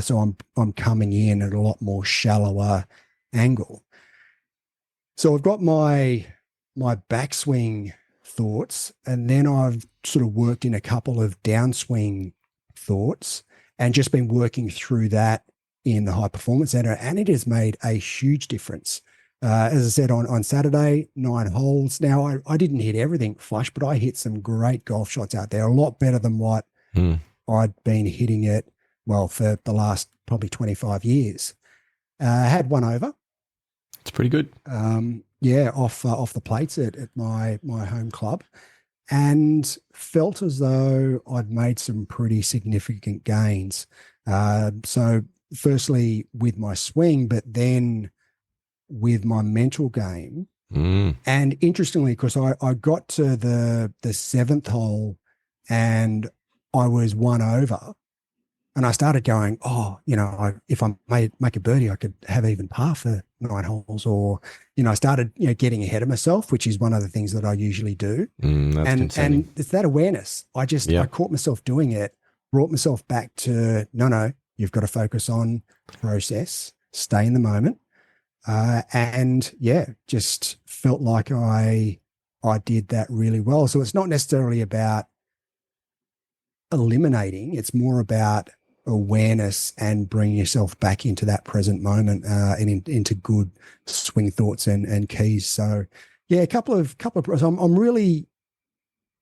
So I'm coming in at a lot more shallower angle. So I've got my backswing thoughts, and then I've sort of worked in a couple of downswing thoughts and just been working through that in the High Performance Center, and it has made a huge difference. As I said, on Saturday, 9 holes. Now, I didn't hit everything flush, but I hit some great golf shots out there, a lot better than what I'd been hitting it, well, for the last probably 25 years. I had one over. It's pretty good. Off the plates at my home club, and felt as though I'd made some pretty significant gains. So firstly with my swing, but then with my mental game. And interestingly, because I got to the 7th hole and I was one over, and I started going, if I make a birdie, I could have even par for 9 holes. Or, I started, getting ahead of myself, which is one of the things that I usually do. And it's that awareness. I caught myself doing it, brought myself back to, no, you've got to focus on process, stay in the moment. Just felt like I did that really well. So it's not necessarily about eliminating, it's more about awareness and bringing yourself back into that present moment, and into good swing thoughts and keys. So a couple of I'm really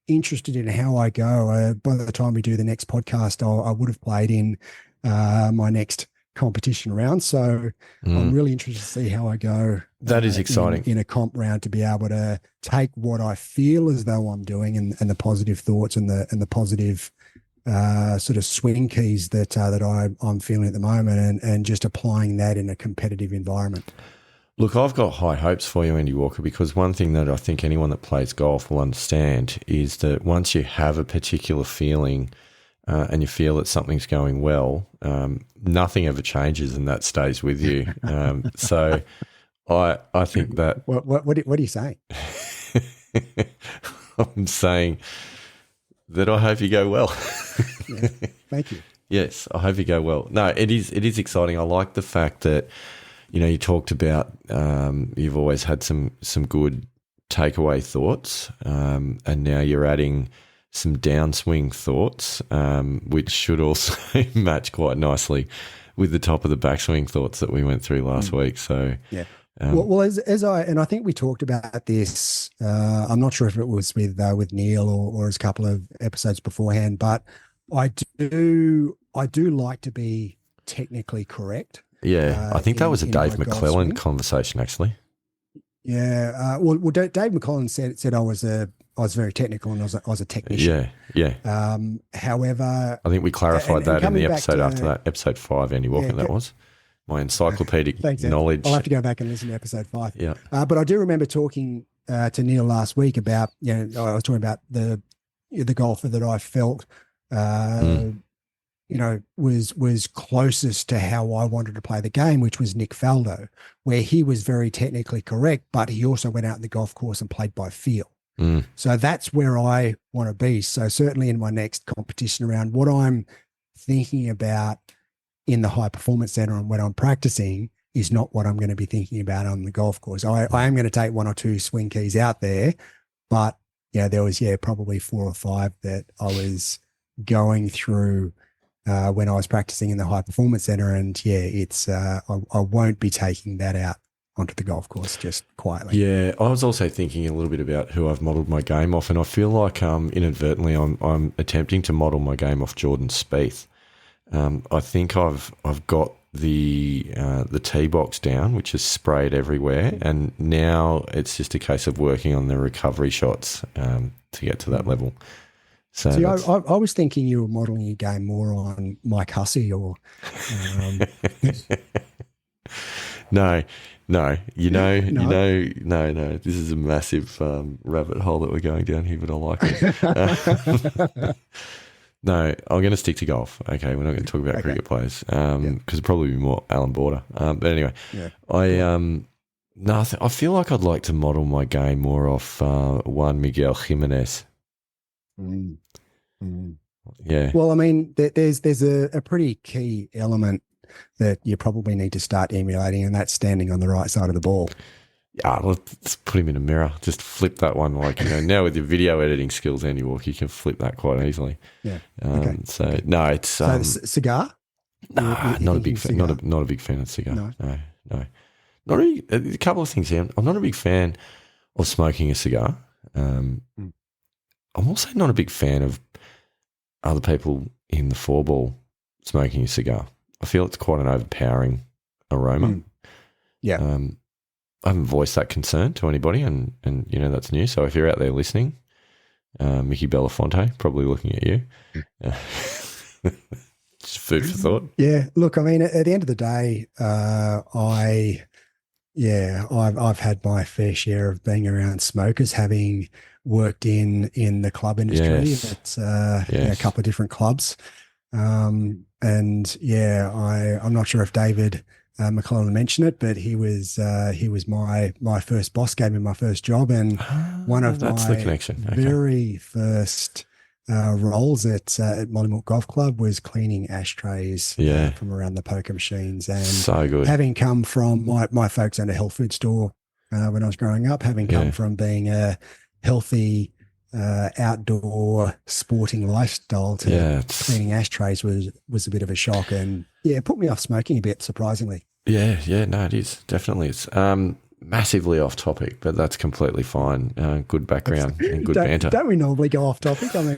interested in how I go. By the time we do the next podcast, I would have played in my next competition round. So I'm really interested to see how I go. That is exciting. In a comp round, to be able to take what I feel as though I'm doing and the positive thoughts and the positive sort of swing keys that I'm feeling at the moment, and just applying that in a competitive environment. Look, I've got high hopes for you, Andy Walker, because one thing that I think anyone that plays golf will understand is that once you have a particular feeling and you feel that something's going well, nothing ever changes, and that stays with you. So I think that... What are you saying? I'm saying that I hope you go well. Yeah, thank you. Yes, I hope you go well. No, it is exciting. I like the fact that, you talked about you've always had some good takeaway thoughts, and now you're adding some downswing thoughts, which should also match quite nicely with the top of the backswing thoughts that we went through last week. So yeah. As I think we talked about this, I'm not sure if it was with Neale or as a couple of episodes beforehand, but I do like to be technically correct. Yeah, I think that was a Dave McClellan conversation, actually. Yeah, Dave McClellan said I was very technical, and I was a technician. Yeah. However, I think we clarified that in the episode after that, episode 5, Andy Walker. That was. my encyclopedic Thanks, Ed. knowledge. I'll have to go back and listen to episode 5. Yeah. But I do remember talking to Neale last week about, I was talking about the golfer that I felt, was closest to how I wanted to play the game, which was Nick Faldo, where he was very technically correct, but he also went out in the golf course and played by feel. So that's where I want to be. So certainly in my next competition round, what I'm thinking about in the high performance center and when I'm practicing is not what I'm going to be thinking about on the golf course. I am going to take 1 or 2 swing keys out there, but there was probably 4 or 5 that I was going through when I was practicing in the high performance center, and it's I won't be taking that out onto the golf course just quietly. Yeah, I was also thinking a little bit about who I've modelled my game off, and I feel like inadvertently I'm attempting to model my game off Jordan Spieth. I think I've got the tee box down, which is sprayed everywhere, and now it's just a case of working on the recovery shots to get to that level. So see, I was thinking you were modelling your game more on Mike Hussey or. No. No. This is a massive rabbit hole that we're going down here, but I like it. No, I'm going to stick to golf. Okay, we're not going to talk about cricket players because it'd probably be more Alan Border. But anyway, I feel like I'd like to model my game more off Juan Miguel Jimenez. Yeah. Well, I mean, there's a pretty key element that you probably need to start emulating, and that's standing on the right side of the ball. Yeah, let's put him in a mirror. Just flip that one. Now with your video editing skills, Andy Walker, you can flip that quite easily. Yeah. So no, it's cigar. Nah, not a big fan. Not a big fan of cigar. No. Not a couple of things here. I'm not a big fan of smoking a cigar. I'm also not a big fan of other people in the 4-ball smoking a cigar. I feel it's quite an overpowering aroma. Yeah. I haven't voiced that concern to anybody, and that's new. So if you're out there listening, Mickey Belafonte, probably looking at you. Just food for thought. Yeah. Look, I mean, at the end of the day, I've had my fair share of being around smokers, having worked in the club industry. It's a couple of different clubs. I'm not sure if David McClellan mentioned it, but he was my first boss, gave me my first job, and one of my very first roles at Mollymook Golf Club was cleaning ashtrays from around the poker machines. And so good. Having come from my folks owned a health food store when I was growing up, having come from being a healthy outdoor sporting lifestyle to cleaning ashtrays was a bit of a shock, and it put me off smoking a bit, surprisingly. No, it is definitely. It's massively off topic, but that's completely fine. Good background and good banter. Don't we normally go off topic? I mean,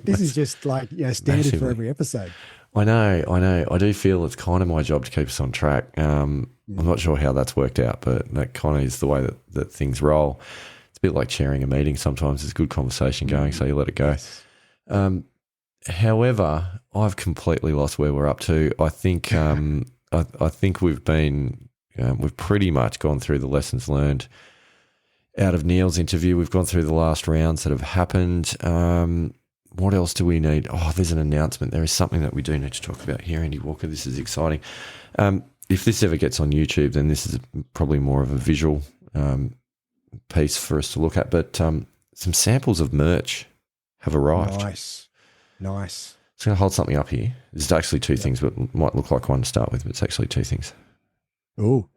this is just like standard massively. For every episode. I know. I do feel it's kind of my job to keep us on track. I'm not sure how that's worked out, but that kind of is the way that things roll. A bit like chairing a meeting sometimes. There's good conversation going, so you let it go. Yes. However, I've completely lost where we're up to. I think I think we've pretty much gone through the lessons learned out of Neale's interview. We've gone through the last rounds that have happened. What else do we need? Oh, there's an announcement. There is something that we do need to talk about here, Andy Walker. This is exciting. If this ever gets on YouTube, then this is probably more of a visual piece for us to look at, but some samples of merch have arrived. Nice. So I'm going to hold something up here. There's actually 2 things, but might look like one to start with, but it's actually 2 things. Oh,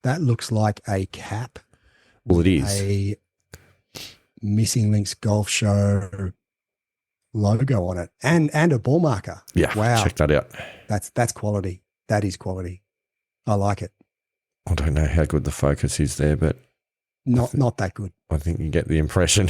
that looks like a cap. Well, it is. A Missing Links Golf Show logo on it and a ball marker. Yeah, wow. Check that out. That's quality. That is quality. I like it. I don't know how good the focus is there, but not that good. I think you get the impression.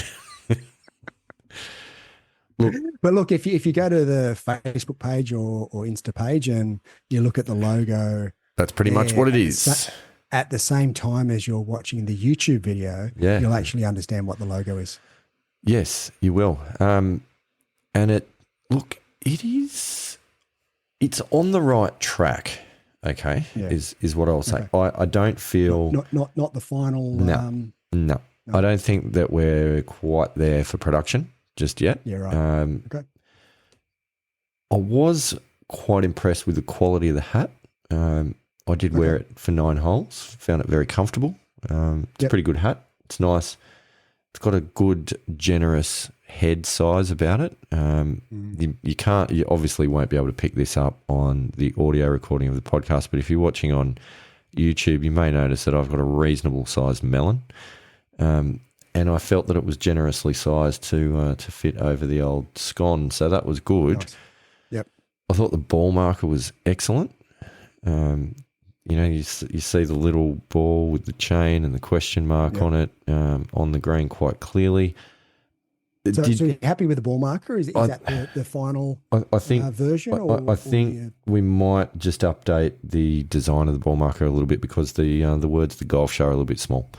Look, if you go to the Facebook page or Insta page and you look at the logo, that's pretty much what it is. At the same time as you're watching the YouTube video, you'll actually understand what the logo is. Yes, you will. And it's on the right track. Okay, Yeah. is what I'll say. I don't feel not the final. No. No. I don't think that we're quite there for production just yet. Yeah, right. Okay. I was quite impressed with the quality of the hat. I did wear it for 9 holes. Found it very comfortable. It's a pretty good hat. It's nice. It's got a good, generous head size about it. You obviously won't be able to pick this up on the audio recording of the podcast, but if you're watching on YouTube, you may notice that I've got a reasonable sized melon. And I felt that it was generously sized to fit over the old scone. So that was good. Nice. Yep. I thought the ball marker was excellent. You see the little ball with the chain and the question mark on it on the green quite clearly. So you're happy with the ball marker? Is that the final version? I think we might just update the design of the ball marker a little bit because the words "the golf show" are a little bit small,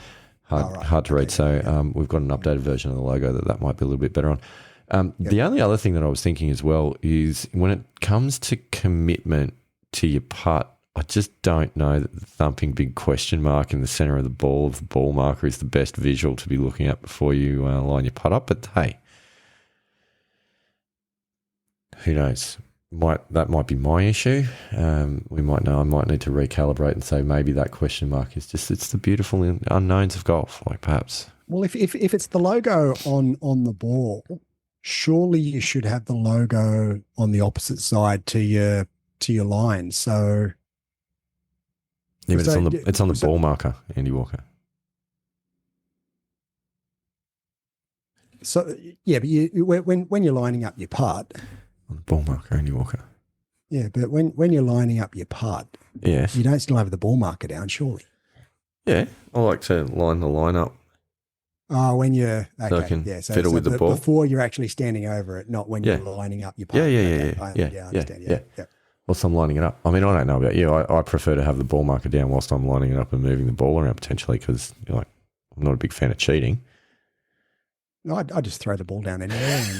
hard to read. So we've got an updated version of the logo that might be a little bit better on. The only other thing that I was thinking as well is when it comes to commitment to your putt, I just don't know that the thumping big question mark in the center of the ball marker is the best visual to be looking at before you line your putt up. But hey, who knows? That might be my issue. We might know. I might need to recalibrate and say maybe that question mark is it's the beautiful unknowns of golf, like perhaps. Well, if it's the logo on the ball, surely you should have the logo on the opposite side to your line. So. Yeah, but it's on the ball marker, Andy Walker. So yeah, but when you're lining up your putt, on the ball marker, Andy Walker. Yeah, but when you're lining up your putt, yes, you don't still have the ball marker down, surely. Yeah, I like to line the line up. Oh, when you're so I can fiddle with the ball before you're actually standing over it, not when you're lining up your putt. Yeah. I understand. Yeah. Whilst I'm lining it up. I mean, I don't know about you. I prefer to have the ball marker down whilst I'm lining it up and moving the ball around potentially because I'm not a big fan of cheating. No, I just throw the ball down anywhere and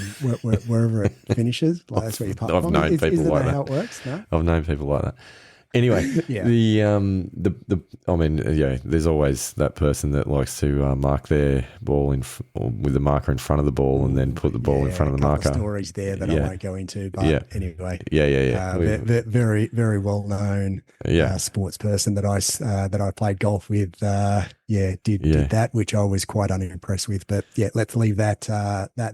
wherever it finishes. Like that's where you putt. I've known people like that. How it works? No? I've known people like that. Anyway, there's always that person that likes to mark their ball with the marker in front of the ball and then put the ball in front of the marker. Stories there that I won't go into, but anyway. Very, very well known sports person that I played golf with. Did that, which I was quite unimpressed with. But let's leave that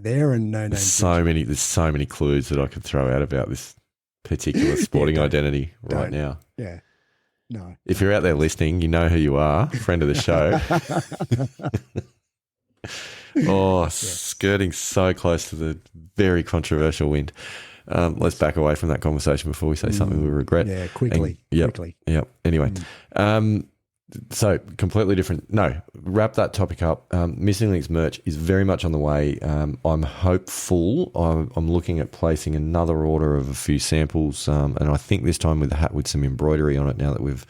there and no names. There's so many clues that I could throw out about this particular sporting identity right now. Yeah. No. If you're out there listening, you know who you are, friend of the show. Skirting so close to the very controversial wind. Let's back away from that conversation before we say something we regret. Yeah, quickly. Yep. Anyway, so completely different. No, wrap that topic up. Missing Links merch is very much on the way. I'm hopeful. I'm looking at placing another order of a few samples, and I think this time with the hat with some embroidery on it. Now that we've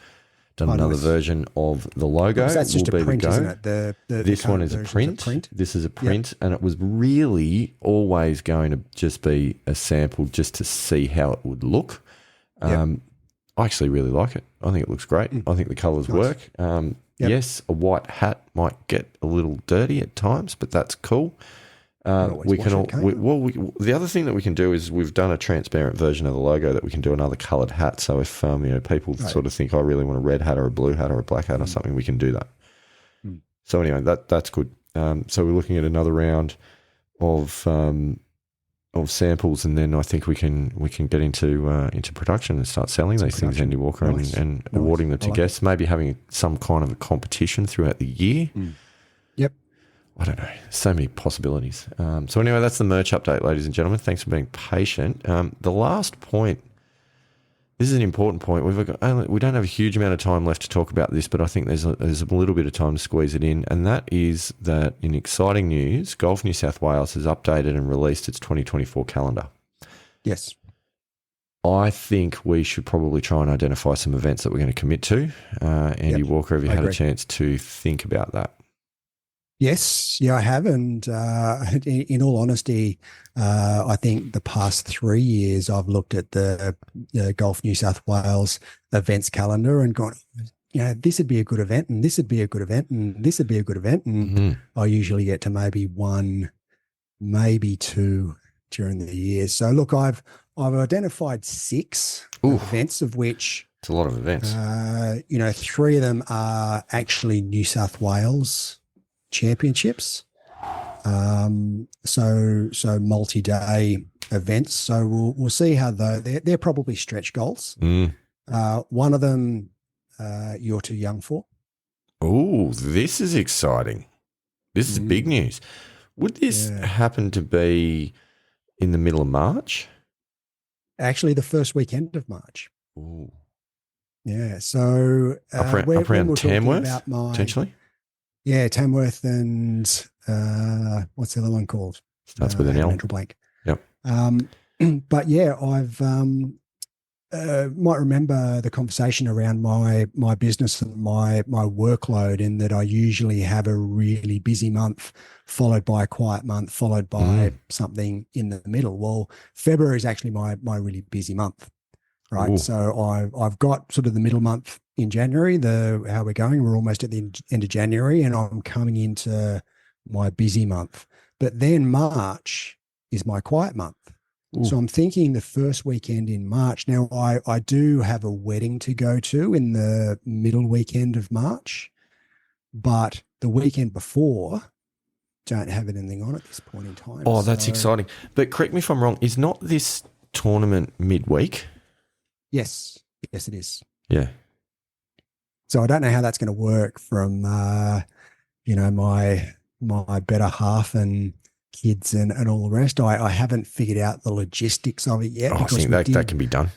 done another version of the logo, that's just a print, isn't it? This one is a print. This is a print, and it was really always going to just be a sample just to see how it would look. I actually really like it. I think it looks great. I think the colours work. Yes, a white hat might get a little dirty at times, but that's cool. The other thing that we can do is we've done a transparent version of the logo that we can do another coloured hat. So if people sort of think I really want a red hat or a blue hat or a black hat or something, we can do that. So anyway, that's good. So we're looking at another round of samples, and then I think we can get into production and start selling these things, Andy Walker, and awarding them to guests. Maybe having some kind of a competition throughout the year. Yep. I don't know. So many possibilities. So anyway, that's the merch update, ladies and gentlemen. Thanks for being patient. The last point. This is an important point. We don't have a huge amount of time left to talk about this, but I think there's a little bit of time to squeeze it in, and that is that in exciting news, Golf New South Wales has updated and released its 2024 calendar. Yes. I think we should probably try and identify some events that we're going to commit to. Andy Walker, have you had a chance to think about that? Yes, yeah, I have. And in all honesty, I think the past 3 years I've looked at the Golf New South Wales events calendar and gone, this would be a good event, and this would be a good event, and this would be a good event. And Mm. I usually get to maybe one, maybe two during the year. So look, I've identified 6 Ooh, events, of which it's a lot of events. 3 of them are actually New South Wales championships. So multi-day events. So we'll see how they're probably stretch goals. Mm. One of them you're too young for. Oh, this is exciting. This is big news. Would this happen to be in the middle of March? Actually, the first weekend of March. Ooh. Yeah. So up around Tamworth, potentially? Yeah, Tamworth and what's the other one called? Starts with an L. Mental blank. Yep. But yeah, I've might remember the conversation around my business and my workload, in that I usually have a really busy month followed by a quiet month followed by something in the middle. Well, February is actually my really busy month, right? Ooh. So I've got sort of the middle month in January, how we're going. We're almost at the end of January, and I'm coming into my busy month. But then March is my quiet month. Ooh. So I'm thinking the first weekend in March. Now, I do have a wedding to go to in the middle weekend of March, but the weekend before, don't have anything on at this point in time. Oh, that's exciting. But correct me if I'm wrong, is not this tournament midweek? Yes. Yes, it is. Yeah. So I don't know how that's going to work from, my better half and kids and all the rest. I haven't figured out the logistics of it yet. I think that can be done.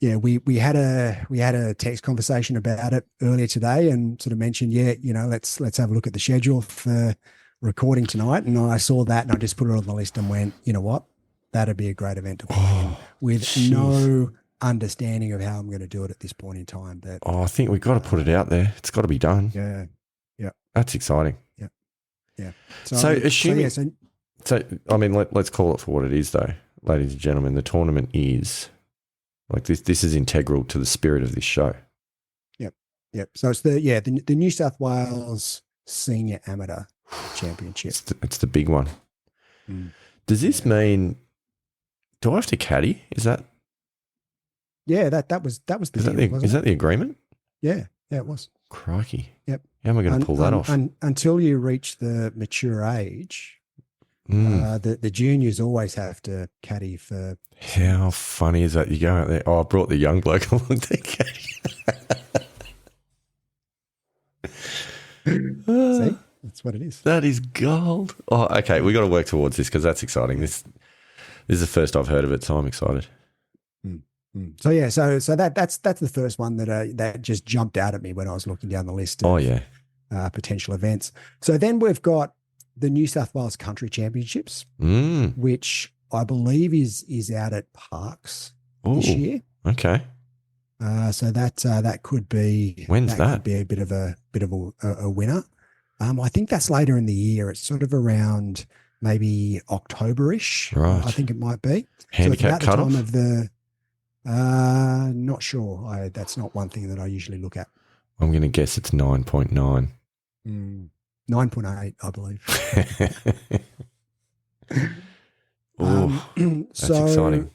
Yeah, we had a text conversation about it earlier today, and sort of mentioned, let's have a look at the schedule for recording tonight. And I saw that, and I just put it on the list and went, you know what, that'd be a great event to put in, with no understanding of how I'm going to do it at this point in time. But I think we've got to put it out there. It's got to be done. Yeah. That's exciting. Yeah. So assuming, I mean, let's call it for what it is, though, ladies and gentlemen. The tournament is like this. This is integral to the spirit of this show. Yep. So it's the New South Wales Senior Amateur Championship. It's the big one. Does this mean? Do I have to caddy? Is that? Yeah, that was the deal, is that the agreement? Yeah, it was. Crikey. Yep. How am I going to pull that off? Until you reach the mature age, the juniors always have to caddy for. How funny is that? You go out there. Oh, I brought the young bloke along to caddy. See, that's what it is. That is gold. Oh, okay. We got to work towards this because that's exciting. This is the first I've heard of it, so I'm excited. So yeah, so that's the first one that just jumped out at me when I was looking down the list of potential events. So then we've got the New South Wales Country Championships, which I believe is out at Parks this year. Okay. So that could be could be a bit of a winner. I think that's later in the year. It's sort of around maybe October-ish. Right. I think it might be. Handicap cutoff? The time of the not sure. That's not one thing that I usually look at. I'm going to guess it's 9.9. 9.8, I believe. That's exciting.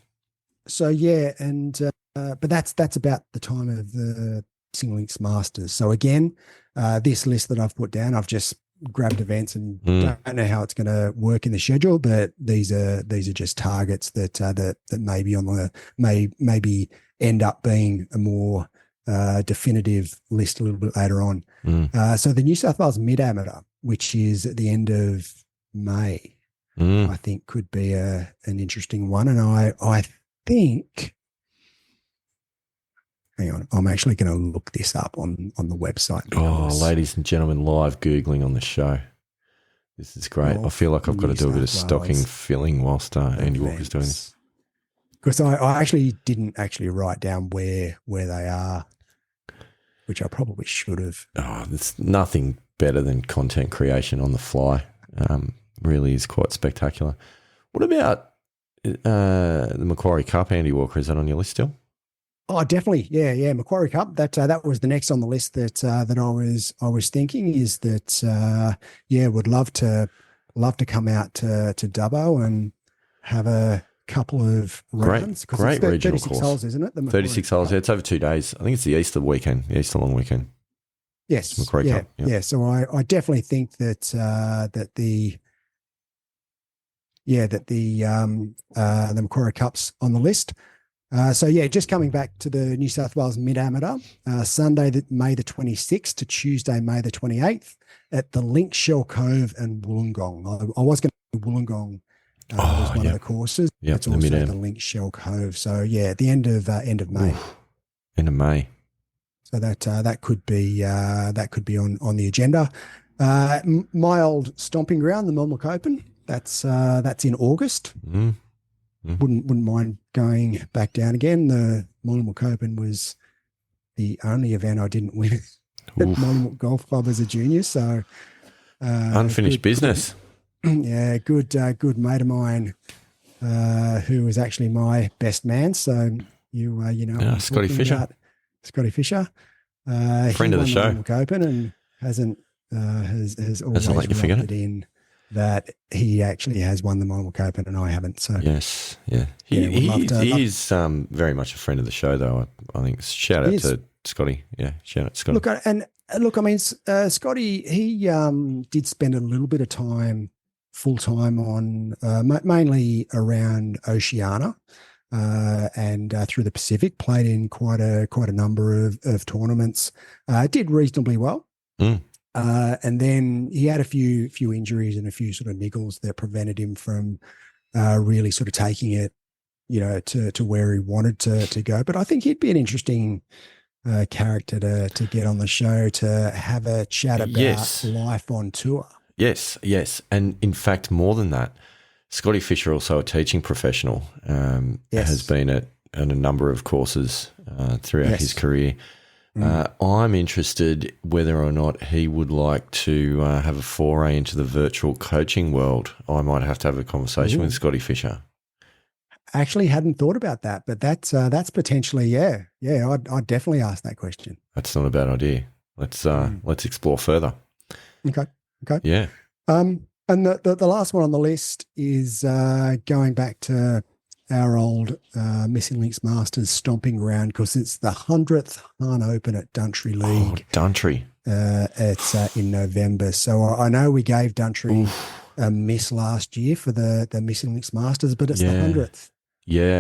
So yeah, and but that's about the time of the Single Links Masters. So again, this list that I've put down, I've just grabbed events and don't know how it's going to work in the schedule, but these are just targets that maybe maybe end up being a more definitive list a little bit later on. So the New South Wales Mid Amateur, which is at the end of May, I think could be an interesting one. And I think, hang on, I'm actually going to look this up on the website. Ladies and gentlemen, live Googling on the show. This is great. I feel like I've got to do a bit of stocking filling whilst Andy Walker's doing this. Because I actually didn't write down where they are, which I probably should have. Oh, it's nothing better than content creation on the fly. Really is quite spectacular. What about the Macquarie Cup, Andy Walker? Is that on your list still? Oh, definitely. Yeah. Macquarie Cup. That was the next on the list that I was thinking is that would love to come out to Dubbo and have a couple of rounds. Great regional 36 course. holes, isn't it? 36 holes. Yeah, it's over 2 days. I think it's the Easter weekend, the Easter long weekend. Yes. Macquarie Cup. Yep. Yeah. So I definitely think that the Macquarie Cup's on the list. Just coming back to the New South Wales Mid-Amateur, Sunday, May the 26th to Tuesday, May the 28th at the Link, Shell Cove and Wollongong. I was going to do Wollongong was one of the courses. Yeah, it's also the Link, Shell Cove. So, at the end of May. End of May. So that could be on the agenda. My old stomping ground, the Monmouth Open, that's in August. Mm. Wouldn't mind going back down again. The Monmouth Open was the only event I didn't win at Monmouth Golf Club as a junior. So unfinished business. Good mate of mine who was actually my best man. So Scotty Fisher. Scotty Fisher, friend of the show. Monmouth Open and has always let you forget it in that he actually has won the Monmouth Open and I haven't. So yes, yeah, he is very much a friend of the show, though. I think shout out to Scotty. Yeah, shout out to Scotty. Look, I mean, Scotty, he did spend a little bit of time full time on mainly around Oceania. And through the Pacific, played in quite a number of tournaments. Did reasonably well, and then he had a few injuries and a few sort of niggles that prevented him from really sort of taking it, to where he wanted to go. But I think he'd be an interesting character to get on the show to have a chat about life on tour. Yes, and in fact, more than that. Scotty Fisher, also a teaching professional, has been at a number of courses throughout his career. I'm interested whether or not he would like to have a foray into the virtual coaching world. I might have to have a conversation with Scotty Fisher. I actually hadn't thought about that, but that's potentially, I'd definitely ask that question. That's not a bad idea. Let's explore further. Okay. Yeah. And the last one on the list is going back to our old Missing Links Masters stomping ground because it's the 100th Hahn Open at Duntry League. Oh, Duntry. It's in November. So I know we gave Duntry a miss last year for the Missing Links Masters, but it's the 100th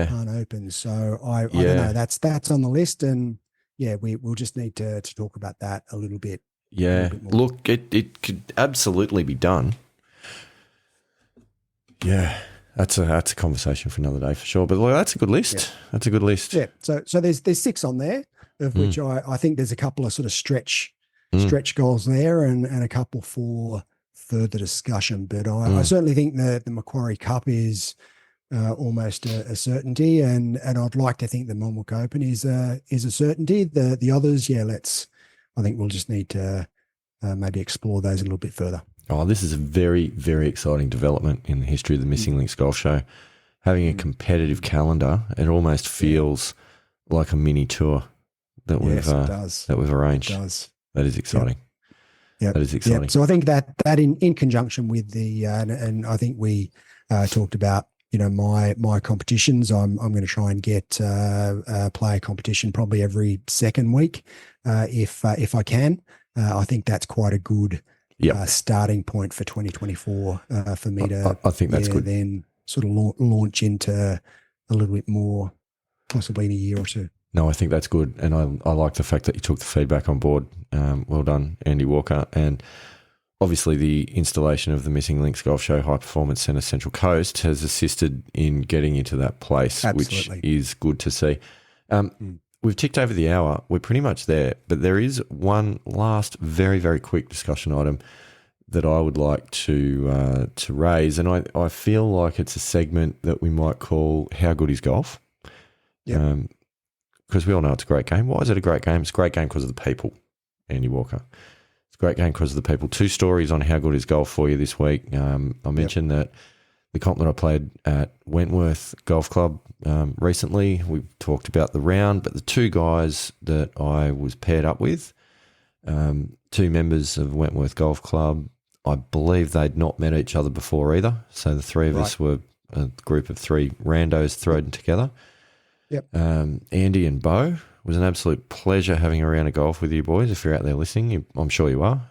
Hahn Open. So I don't know. That's on the list, and we'll just need to talk about that a little bit. Yeah, look, it could absolutely be done. Yeah, that's a conversation for another day for sure. But that's a good list. Yeah. That's a good list. Yeah. So there's 6 on there, of which I think there's a couple of sort of stretch goals there, and a couple for further discussion. But I certainly think the Macquarie Cup is almost a certainty, and I'd like to think the Monmouth Open is a certainty. The others, I think we'll just need to maybe explore those a little bit further. Oh, this is a very, very exciting development in the history of the Missing Links Golf Show. Having a competitive calendar, it almost feels like a mini tour that we've arranged. It does. That is exciting. Yeah, that is exciting. Yep. So I think that in conjunction with the and I think we talked about my competitions. I'm going to try and get play a competition probably every second week if I can. I think that's quite a good. Starting point for 2024 for me to I think that's good. Then sort of launch into a little bit more possibly in a year or two. No, I think that's good. And I like the fact that you took the feedback on board. Well done, Andy Walker. And obviously the installation of the Missing Links Golf Show High Performance Centre Central Coast has assisted in getting you to that place, which is good to see. We've ticked over the hour. We're pretty much there, but there is one last very, very quick discussion item that I would like to raise, and I feel like it's a segment that we might call "How Good Is Golf?" Because we all know it's a great game. Why is it a great game? It's a great game because of the people, Andy Walker. It's a great game because of the people. 2 stories on how good is golf for you this week. I mentioned that the comp that I played at Wentworth Golf Club recently, we talked about the round, but the 2 guys that I was paired up with, 2 members of Wentworth Golf Club, I believe they'd not met each other before either. So the 3 of us were a group of 3 randos thrown together. Yep. Andy and Bo, it was an absolute pleasure having a round of golf with you boys. If you're out there listening, I'm sure you are.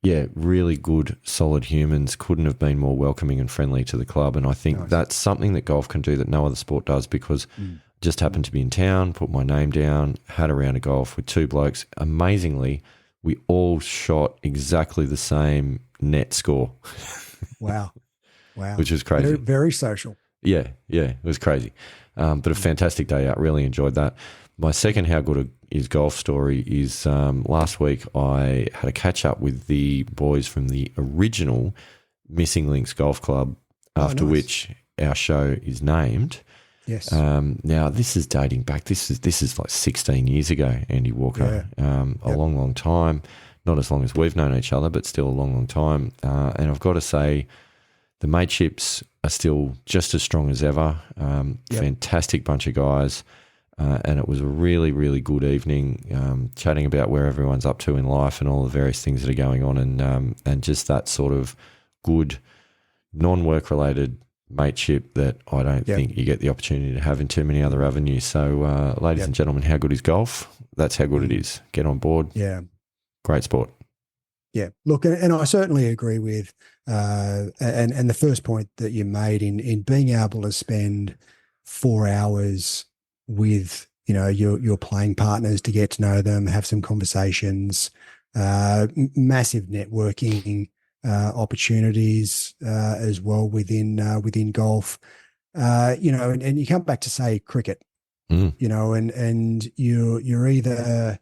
Yeah, really good, solid humans. Couldn't have been more welcoming and friendly to the club. And I think that's something that golf can do that no other sport does, because just happened to be in town, put my name down, had a round of golf with 2 blokes. Amazingly, we all shot exactly the same net score. Wow. Which was crazy. Very, very social. Yeah, it was crazy. But a fantastic day out. Really enjoyed that. My second how good is golf story is last week I had a catch up with the boys from the original Missing Links Golf Club, after which our show is named. Yes. Now this is dating back. This is like 16 years ago, Andy Walker. A long time. Not as long as we've known each other, but still a long time. And I've got to say, the mateships are still just as strong as ever. Fantastic bunch of guys. And it was a really, really good evening, chatting about where everyone's up to in life and all the various things that are going on, and just that sort of good non-work related mateship that I don't think you get the opportunity to have in too many other avenues. So, ladies and gentlemen, how good is golf? That's how good it is. Get on board. Yeah. Great sport. Yeah. Look, and I certainly agree with, and the first point that you made in being able to spend 4 hours with, your playing partners, to get to know them, have some conversations, massive networking opportunities as well within golf. And you come back to, say, cricket, and you're either,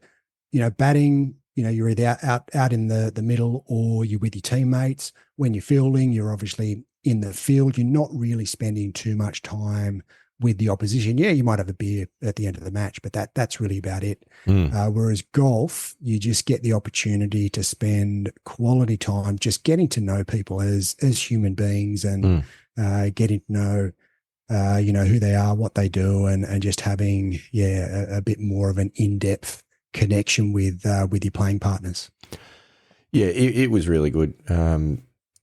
batting, you're either out in the middle, or you're with your teammates. When you're fielding, you're obviously in the field. You're not really spending too much time with the opposition. Yeah, you might have a beer at the end of the match, but that's really about it. Whereas golf, you just get the opportunity to spend quality time just getting to know people as human beings, and getting to know who they are, what they do, and just having a bit more of an in-depth connection with your playing partners. Yeah, it was really good.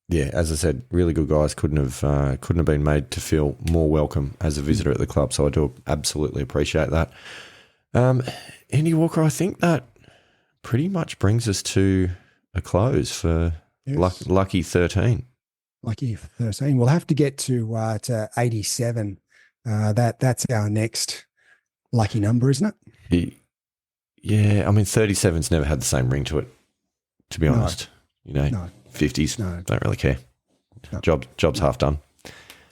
As I said, really good guys. Couldn't have been made to feel more welcome as a visitor at the club. So I do absolutely appreciate that. Andy Walker, I think that pretty much brings us to a close for Lucky 13. Lucky 13. We'll have to get to 87. That's our next lucky number, isn't it? Yeah, I mean, 37's never had the same ring to it, to be honest. No. 50s, don't really care. No. Job's half done.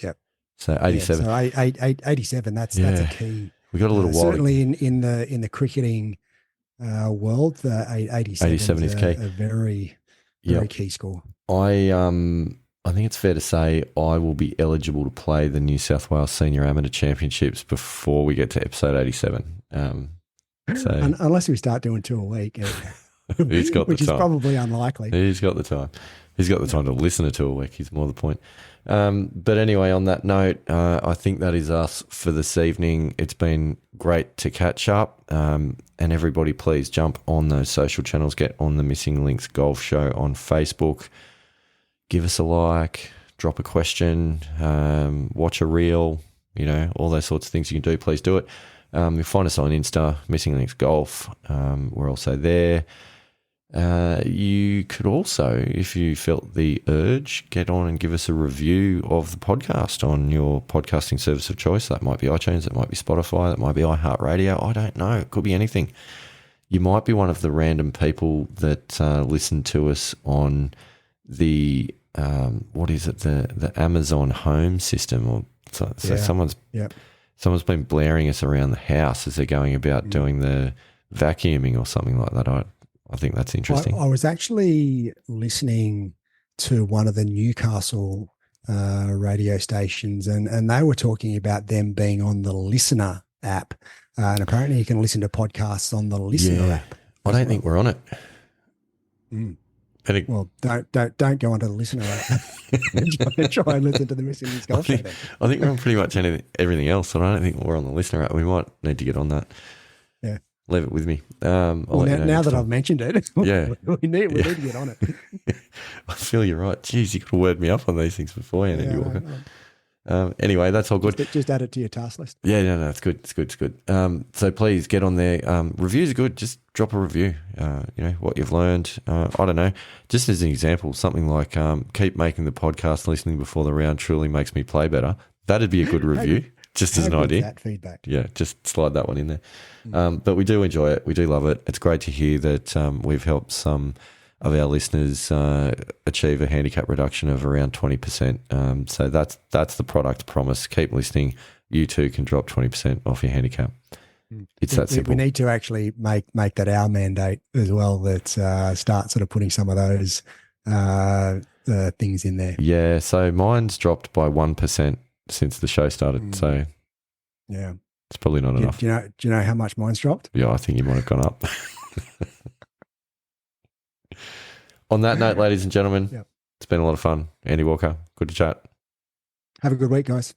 Yep. So 87. Yeah, so 87, that's a key. We got a little while. Certainly in the cricketing world, the 87 is key. A very, very key score. I think it's fair to say I will be eligible to play the New South Wales Senior Amateur Championships before we get to episode 87. Unless we start doing 2 a week. He's got which the time. Is probably unlikely. He's got the time. He's got the time to listen to 2 a week. Is more the point. But anyway, on that note, I think that is us for this evening. It's been great to catch up. And everybody, please jump on those social channels. Get on the Missing Links Golf Show on Facebook. Give us a like. Drop a question. Watch a reel. All those sorts of things you can do. Please do it. You'll find us on Insta, Missing Links Golf. We're also there. You could also, if you felt the urge, get on and give us a review of the podcast on your podcasting service of choice. That might be iTunes, that might be Spotify, that might be iHeartRadio. I don't know. It could be anything. You might be one of the random people that listen to us on the, the Amazon Home system. Someone's been blaring us around the house as they're going about doing the vacuuming or something like that. I think that's interesting. I was actually listening to one of the Newcastle radio stations, and they were talking about them being on the Listener app. And apparently you can listen to podcasts on the Listener app. I don't think we're on it. Well, don't go onto the listener app and try and listen to the Missing Links Golf Show then. I think we're on pretty much everything else, but I don't think we're on the listener app. We might need to get on that. Yeah. Leave it with me. Now that I've mentioned it, yeah, we need to get on it. I feel you're right. Jeez, you could have worded me up on these things beforehand, Andy Walker. Anyway, that's all good. Just add it to your task list. Yeah, no, it's good. It's good. So please get on there. Reviews are good. Just drop a review. What you've learned. I don't know. Just as an example, something like keep making the podcast listening before the round truly makes me play better. That'd be a good review. Just as an idea. That feedback. Yeah, just slide that one in there. But we do enjoy it. We do love it. It's great to hear that we've helped some of our listeners achieve a handicap reduction of around 20%. So that's the product promise. Keep listening. You too can drop 20% off your handicap. It's that simple. We need to actually make that our mandate as well. That start sort of putting some of those things in there. Yeah. So mine's dropped by 1% since the show started. So yeah, it's probably not enough. Do you know how much mine's dropped? Yeah, I think you might have gone up. On that note, ladies and gentlemen, It's been a lot of fun. Andy Walker, good to chat. Have a good week, guys.